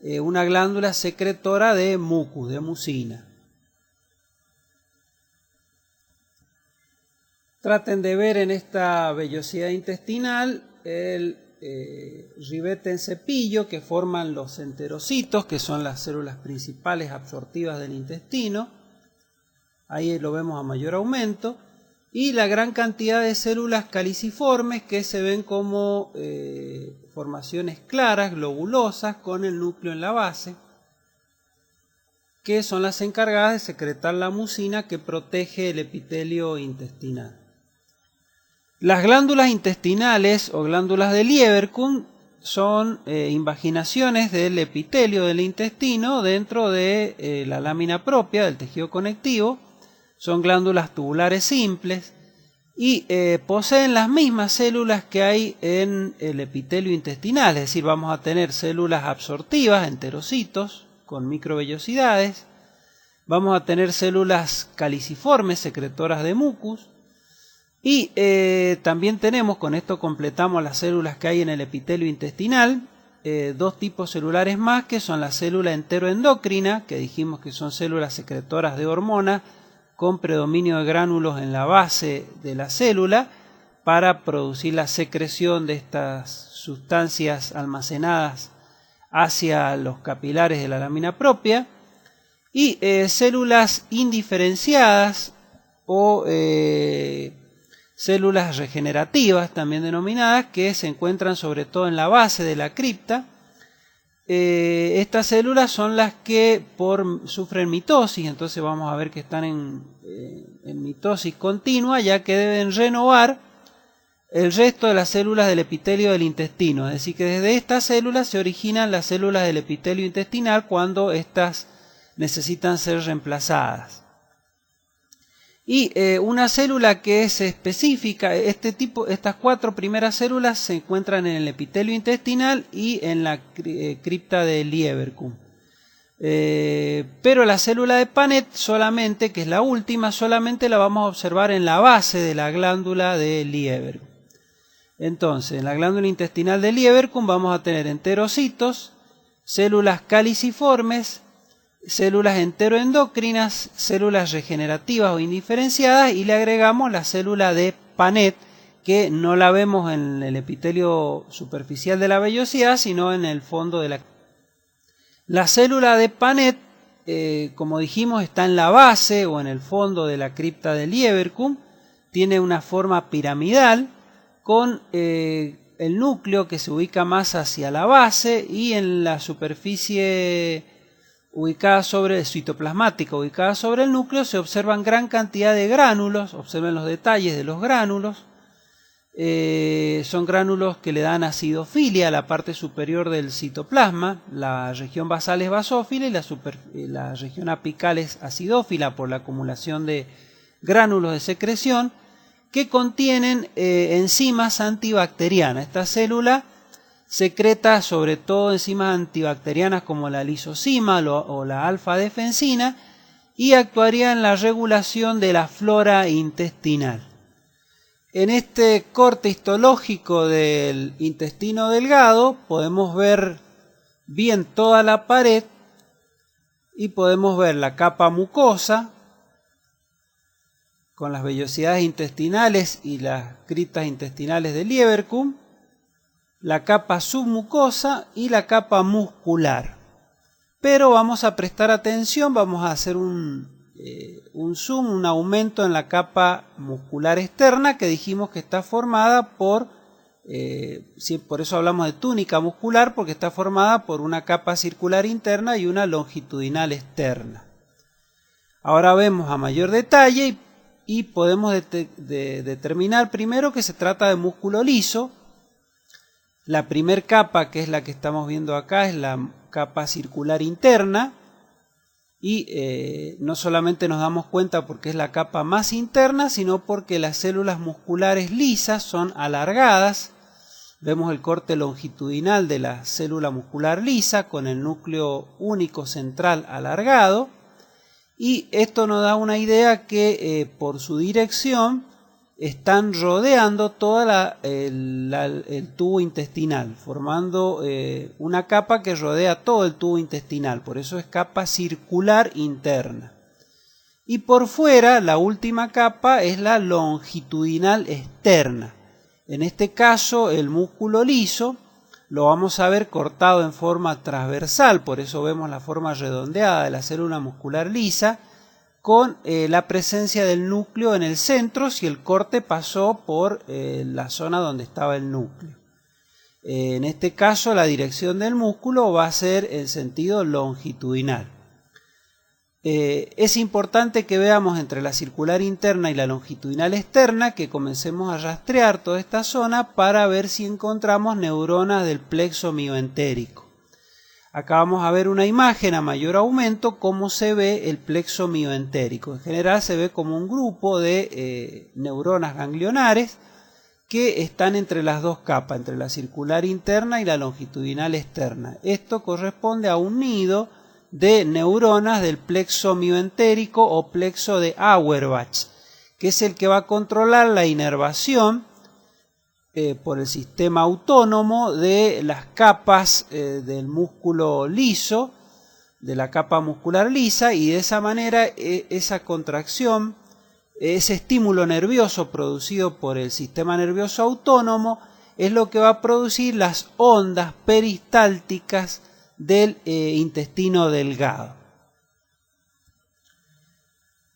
es una glándula secretora de mucus, de mucina. Traten de ver en esta vellosidad intestinal el ribete en cepillo que forman los enterocitos, que son las células principales absortivas del intestino. Ahí lo vemos a mayor aumento. Y la gran cantidad de células caliciformes que se ven como formaciones claras, globulosas, con el núcleo en la base, que son las encargadas de secretar la mucina que protege el epitelio intestinal. Las glándulas intestinales o glándulas de Lieberkühn son invaginaciones del epitelio del intestino dentro de la lámina propia del tejido conectivo. Son glándulas tubulares simples y poseen las mismas células que hay en el epitelio intestinal, es decir, vamos a tener células absortivas, enterocitos, con microvellosidades, vamos a tener células caliciformes, secretoras de mucus, y también tenemos, con esto completamos las células que hay en el epitelio intestinal, dos tipos celulares más, que son la célula enteroendocrina, que dijimos que son células secretoras de hormonas, con predominio de gránulos en la base de la célula para producir la secreción de estas sustancias almacenadas hacia los capilares de la lámina propia, y células indiferenciadas o células regenerativas también denominadas, que se encuentran sobre todo en la base de la cripta. Estas células son las que sufren mitosis, entonces vamos a ver que están en mitosis continua, ya que deben renovar el resto de las células del epitelio del intestino. Es decir, que desde estas células se originan las células del epitelio intestinal cuando estas necesitan ser reemplazadas. Y una célula que es específica, estas 4 primeras células se encuentran en el epitelio intestinal y en la cripta de Lieberkühn. Pero la célula de Paneth solamente, que es la última, solamente la vamos a observar en la base de la glándula de Lieberkühn. Entonces, en la glándula intestinal de Lieberkühn vamos a tener enterocitos, células caliciformes, células enteroendocrinas, células regenerativas o indiferenciadas, y le agregamos la célula de Paneth, que no la vemos en el epitelio superficial de la vellosidad, sino en el fondo de la célula de Paneth, como dijimos, está en la base o en el fondo de la cripta de Lieberkühn. Tiene una forma piramidal con el núcleo que se ubica más hacia la base, y en la superficie ubicada sobre el citoplasmática, ubicada sobre el núcleo, se observan gran cantidad de gránulos. Observen los detalles de los gránulos. Son gránulos que le dan acidofilia a la parte superior del citoplasma. La región basal es basófila y la región apical es acidófila por la acumulación de gránulos de secreción que contienen enzimas antibacterianas. Esta célula secreta sobre todo enzimas antibacterianas como la lisozima o la alfa-defensina, y actuaría en la regulación de la flora intestinal. En este corte histológico del intestino delgado podemos ver bien toda la pared y podemos ver la capa mucosa con las vellosidades intestinales y las criptas intestinales de Lieberkühn, la capa submucosa y la capa muscular. Pero vamos a prestar atención, vamos a hacer un zoom, un aumento en la capa muscular externa, que dijimos que está formada por eso hablamos de túnica muscular, porque está formada por una capa circular interna y una longitudinal externa. Ahora vemos a mayor detalle y podemos determinar primero que se trata de músculo liso. La primer capa, que es la que estamos viendo acá, es la capa circular interna, y no solamente nos damos cuenta porque es la capa más interna, sino porque las células musculares lisas son alargadas. Vemos el corte longitudinal de la célula muscular lisa con el núcleo único central alargado, y esto nos da una idea que por su dirección están rodeando todo el tubo intestinal, formando una capa que rodea todo el tubo intestinal. Por eso es capa circular interna. Y por fuera, la última capa es la longitudinal externa. En este caso, el músculo liso lo vamos a ver cortado en forma transversal, por eso vemos la forma redondeada de la célula muscular lisa, con la presencia del núcleo en el centro, si el corte pasó por la zona donde estaba el núcleo. En este caso, la dirección del músculo va a ser en sentido longitudinal. Es importante que veamos entre la circular interna y la longitudinal externa, que comencemos a rastrear toda esta zona para ver si encontramos neuronas del plexo mioentérico. Acá vamos a ver una imagen a mayor aumento, cómo se ve el plexo mioentérico. En general se ve como un grupo de neuronas ganglionares que están entre las dos capas, entre la circular interna y la longitudinal externa. Esto corresponde a un nido de neuronas del plexo mioentérico o plexo de Auerbach, que es el que va a controlar la inervación por el sistema autónomo de las capas del músculo liso, de la capa muscular lisa, y de esa manera esa contracción, ese estímulo nervioso producido por el sistema nervioso autónomo, es lo que va a producir las ondas peristálticas del intestino delgado.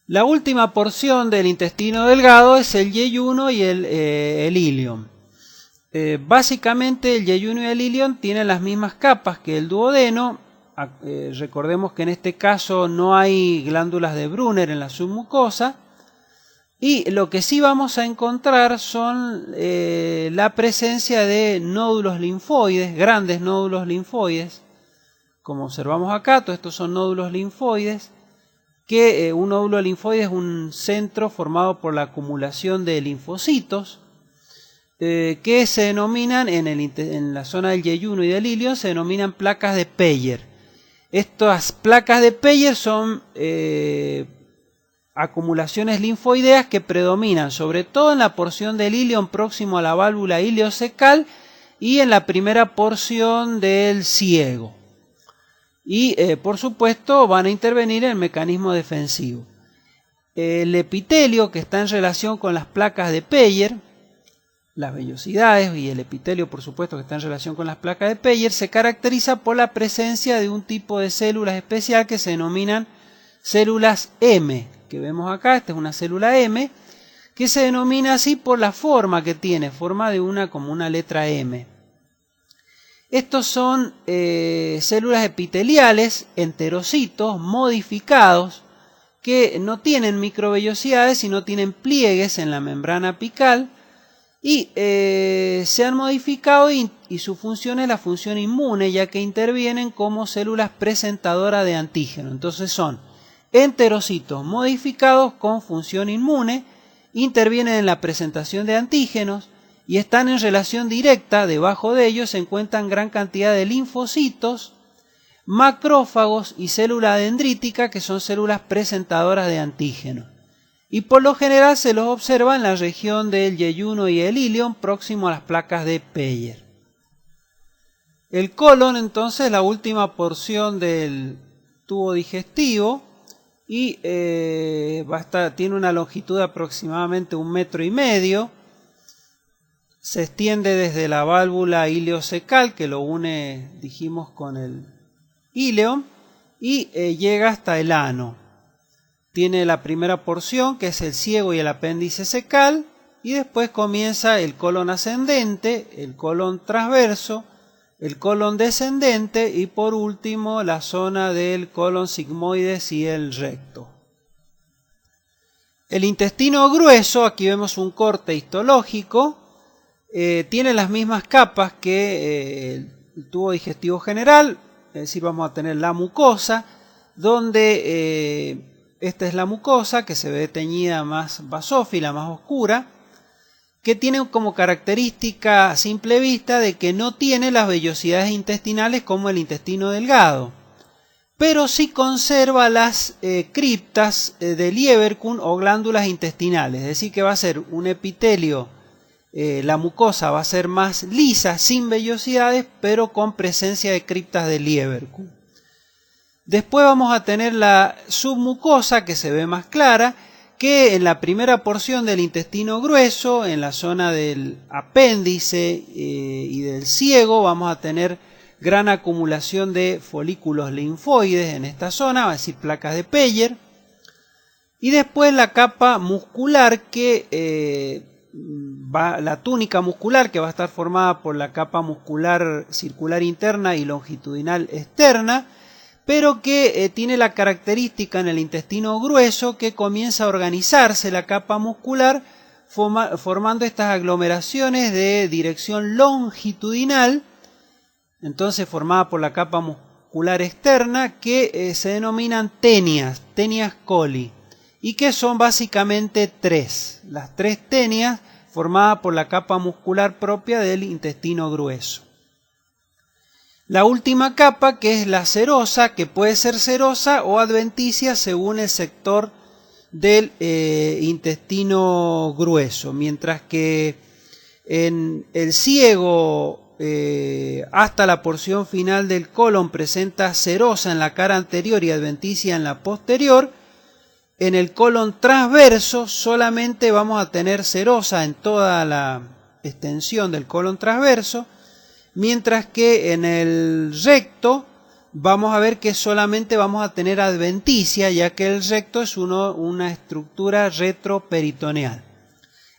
La última porción del intestino delgado es el yeyuno y el ilion. Básicamente el yeyuno y el ilion tienen las mismas capas que el duodeno. Recordemos que en este caso no hay glándulas de Brunner en la submucosa, y lo que sí vamos a encontrar son la presencia de nódulos linfoides, grandes nódulos linfoides, como observamos acá, todos estos son nódulos linfoides, que un nódulo linfoide es un centro formado por la acumulación de linfocitos, que se denominan en la zona del yeyuno y del ilion, se denominan placas de Peyer. Estas placas de Peyer son acumulaciones linfoideas que predominan sobre todo en la porción del ilion próximo a la válvula iliocecal y en la primera porción del ciego. Y por supuesto van a intervenir en el mecanismo defensivo. El epitelio, que está en relación con las placas de Peyer, las vellosidades y el epitelio por supuesto que está en relación con las placas de Peyer, se caracteriza por la presencia de un tipo de células especial que se denominan células M, que vemos acá. Esta es una célula M, que se denomina así por la forma que tiene, forma de como una letra M. Estos son células epiteliales, enterocitos, modificados, que no tienen microvellosidades, sino tienen pliegues en la membrana apical, y se han modificado y su función es la función inmune, ya que intervienen como células presentadoras de antígeno. Entonces son enterocitos modificados con función inmune, intervienen en la presentación de antígenos y están en relación directa. Debajo de ellos se encuentran gran cantidad de linfocitos, macrófagos y célula dendrítica, que son células presentadoras de antígenos. Y por lo general se los observa en la región del yeyuno y el ilion, próximo a las placas de Peyer. El colon, entonces, la última porción del tubo digestivo, y tiene una longitud de aproximadamente 1,5 metros. Se extiende desde la válvula iliocecal, que lo une, dijimos, con el ilion, y llega hasta el ano. Tiene la primera porción, que es el ciego y el apéndice cecal, y después comienza el colon ascendente, el colon transverso, el colon descendente y por último la zona del colon sigmoides y el recto. El intestino grueso, aquí vemos un corte histológico, tiene las mismas capas que el tubo digestivo general, es decir, vamos a tener la mucosa, donde esta es la mucosa, que se ve teñida más basófila, más oscura, que tiene como característica a simple vista de que no tiene las vellosidades intestinales como el intestino delgado, pero sí conserva las criptas de Lieberkühn o glándulas intestinales, es decir, que va a ser un epitelio, la mucosa va a ser más lisa, sin vellosidades, pero con presencia de criptas de Lieberkühn. Después vamos a tener la submucosa, que se ve más clara, que en la primera porción del intestino grueso, en la zona del apéndice y del ciego, vamos a tener gran acumulación de folículos linfoides en esta zona, va a decir placas de Peyer. Y después la capa muscular, la túnica muscular, que va a estar formada por la capa muscular circular interna y longitudinal externa, pero que tiene la característica en el intestino grueso que comienza a organizarse la capa muscular formando estas aglomeraciones de dirección longitudinal, entonces formada por la capa muscular externa, que se denominan tenias coli, y que son básicamente las tres tenias formadas por la capa muscular propia del intestino grueso. La última capa, que es la serosa, que puede ser serosa o adventicia según el sector del intestino grueso, mientras que en el ciego hasta la porción final del colon presenta serosa en la cara anterior y adventicia en la posterior. En el colon transverso solamente vamos a tener serosa en toda la extensión del colon transverso, mientras que en el recto vamos a ver que solamente vamos a tener adventicia, ya que el recto es una estructura retroperitoneal.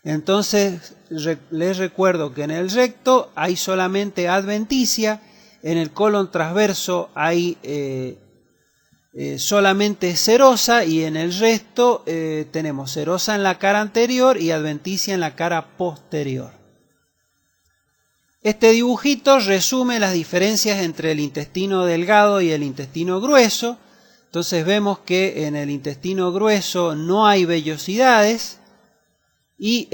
Entonces les recuerdo que en el recto hay solamente adventicia, en el colon transverso hay solamente serosa, y en el resto tenemos serosa en la cara anterior y adventicia en la cara posterior. Este dibujito resume las diferencias entre el intestino delgado y el intestino grueso. Entonces vemos que en el intestino grueso no hay vellosidades y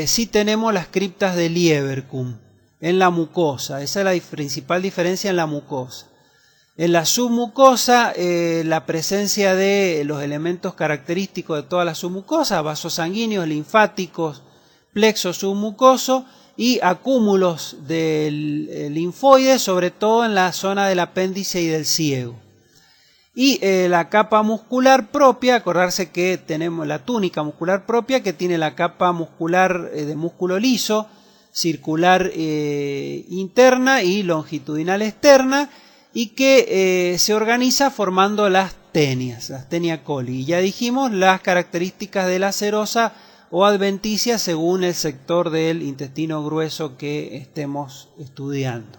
sí tenemos las criptas de Lieberkühn en la mucosa. Esa es la principal diferencia en la mucosa. En la submucosa, la presencia de los elementos característicos de toda la submucosa, vasos sanguíneos, linfáticos, plexo submucoso y acúmulos de linfoides, sobre todo en la zona del apéndice y del ciego. Y la capa muscular propia, acordarse que tenemos la túnica muscular propia, que tiene la capa muscular de músculo liso, circular interna y longitudinal externa, y que se organiza formando las tenias, las tenia coli. Y ya dijimos las características de la serosa o adventicia según el sector del intestino grueso que estemos estudiando.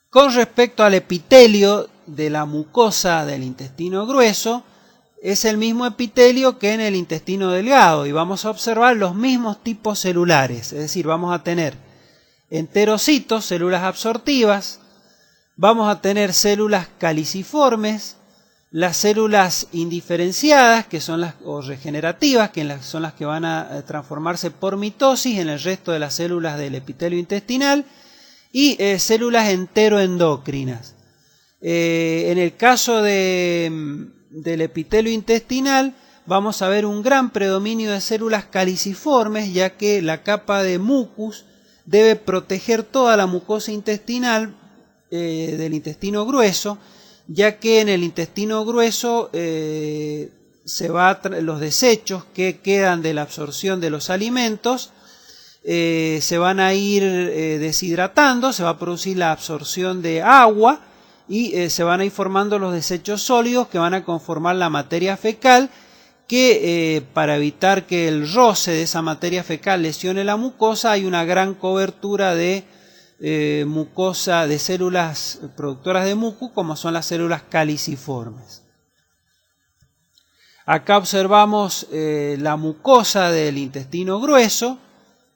Con respecto al epitelio de la mucosa del intestino grueso, es el mismo epitelio que en el intestino delgado y vamos a observar los mismos tipos celulares, es decir, vamos a tener enterocitos, células absortivas, vamos a tener células caliciformes, las células indiferenciadas, que son las o regenerativas, que son las que van a transformarse por mitosis en el resto de las células del epitelio intestinal, y células enteroendocrinas. En el caso del epitelio intestinal vamos a ver un gran predominio de células caliciformes, ya que la capa de mucus debe proteger toda la mucosa intestinal del intestino grueso, ya que en el intestino grueso los desechos que quedan de la absorción de los alimentos se van a ir deshidratando, se va a producir la absorción de agua y se van a ir formando los desechos sólidos que van a conformar la materia fecal, que para evitar que el roce de esa materia fecal lesione la mucosa, hay una gran cobertura de mucosa, de células productoras de mucus, como son las células caliciformes. Acá observamos la mucosa del intestino grueso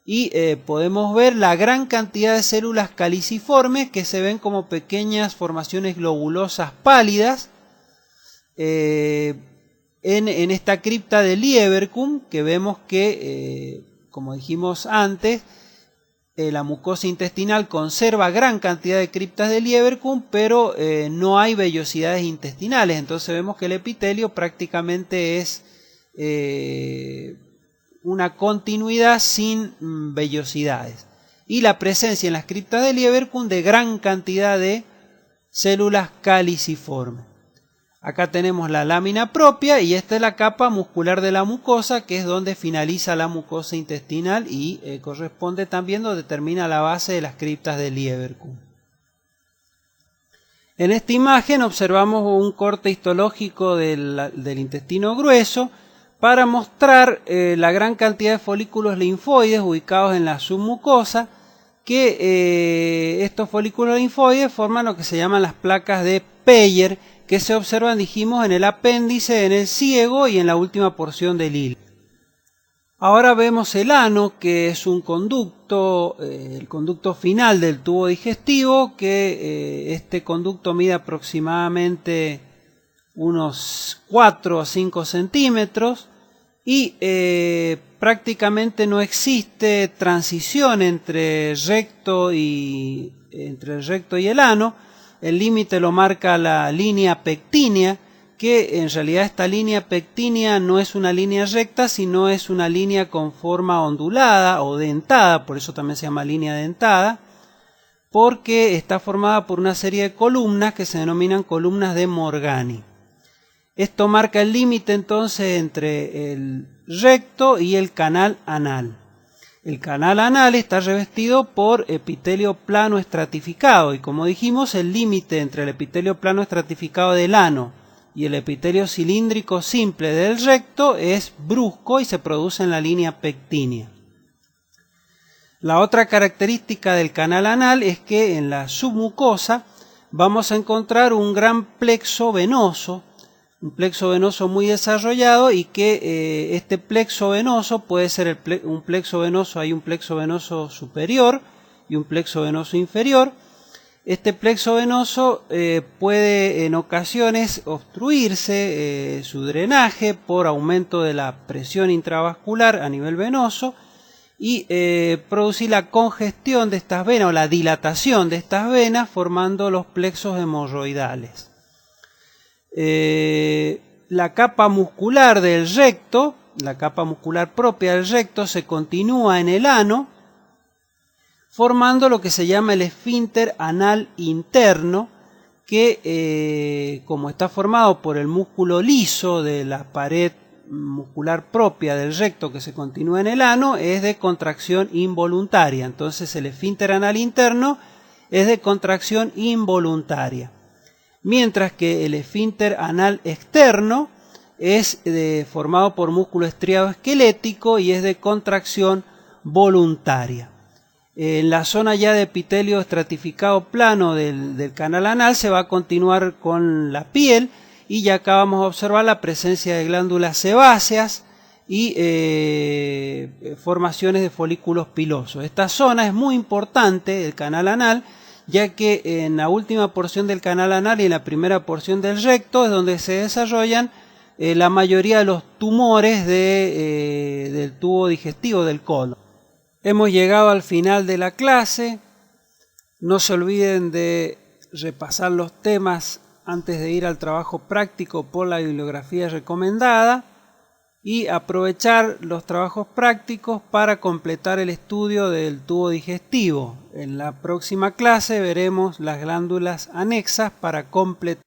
y podemos ver la gran cantidad de células caliciformes que se ven como pequeñas formaciones globulosas pálidas en esta cripta de Lieberkühn, que vemos que, como dijimos antes, la mucosa intestinal conserva gran cantidad de criptas de Lieberkühn, pero no hay vellosidades intestinales. Entonces vemos que el epitelio prácticamente es una continuidad sin vellosidades. Y la presencia en las criptas de Lieberkühn de gran cantidad de células caliciformes. Acá tenemos la lámina propia y esta es la capa muscular de la mucosa, que es donde finaliza la mucosa intestinal y corresponde también donde termina la base de las criptas de Lieberkühn. En esta imagen observamos un corte histológico del intestino grueso para mostrar la gran cantidad de folículos linfoides ubicados en la submucosa, que estos folículos linfoides forman lo que se llaman las placas de Peyer, que se observan, dijimos, en el apéndice, en el ciego y en la última porción del hilo. Ahora vemos el ano, que es un conducto, el conducto final del tubo digestivo, que este conducto mide aproximadamente unos 4 o 5 centímetros y prácticamente no existe transición entre el recto y el ano. El límite lo marca la línea pectínea, que en realidad esta línea pectínea no es una línea recta, sino es una línea con forma ondulada o dentada, por eso también se llama línea dentada, porque está formada por una serie de columnas que se denominan columnas de Morgani. Esto marca el límite entonces entre el recto y el canal anal. El canal anal está revestido por epitelio plano estratificado y, como dijimos, el límite entre el epitelio plano estratificado del ano y el epitelio cilíndrico simple del recto es brusco y se produce en la línea pectínea. La otra característica del canal anal es que en la submucosa vamos a encontrar un gran plexo venoso, un plexo venoso muy desarrollado, y que este plexo venoso puede ser un plexo venoso, hay un plexo venoso superior y un plexo venoso inferior. Este plexo venoso puede en ocasiones obstruirse su drenaje por aumento de la presión intravascular a nivel venoso y producir la congestión de estas venas o la dilatación de estas venas formando los plexos hemorroidales. La capa muscular del recto, la capa muscular propia del recto, se continúa en el ano, formando lo que se llama el esfínter anal interno, que como está formado por el músculo liso de la pared muscular propia del recto que se continúa en el ano, es de contracción involuntaria. Entonces el esfínter anal interno es de contracción involuntaria. Mientras que el esfínter anal externo es formado por músculo estriado esquelético y es de contracción voluntaria. En la zona ya de epitelio estratificado plano del canal anal se va a continuar con la piel y ya acá vamos a observar la presencia de glándulas sebáceas y formaciones de folículos pilosos. Esta zona es muy importante, el canal anal, ya que en la última porción del canal anal y en la primera porción del recto es donde se desarrollan la mayoría de los tumores del tubo digestivo del colon. Hemos llegado al final de la clase. No se olviden de repasar los temas antes de ir al trabajo práctico por la bibliografía recomendada y aprovechar los trabajos prácticos para completar el estudio del tubo digestivo. En la próxima clase veremos las glándulas anexas para completar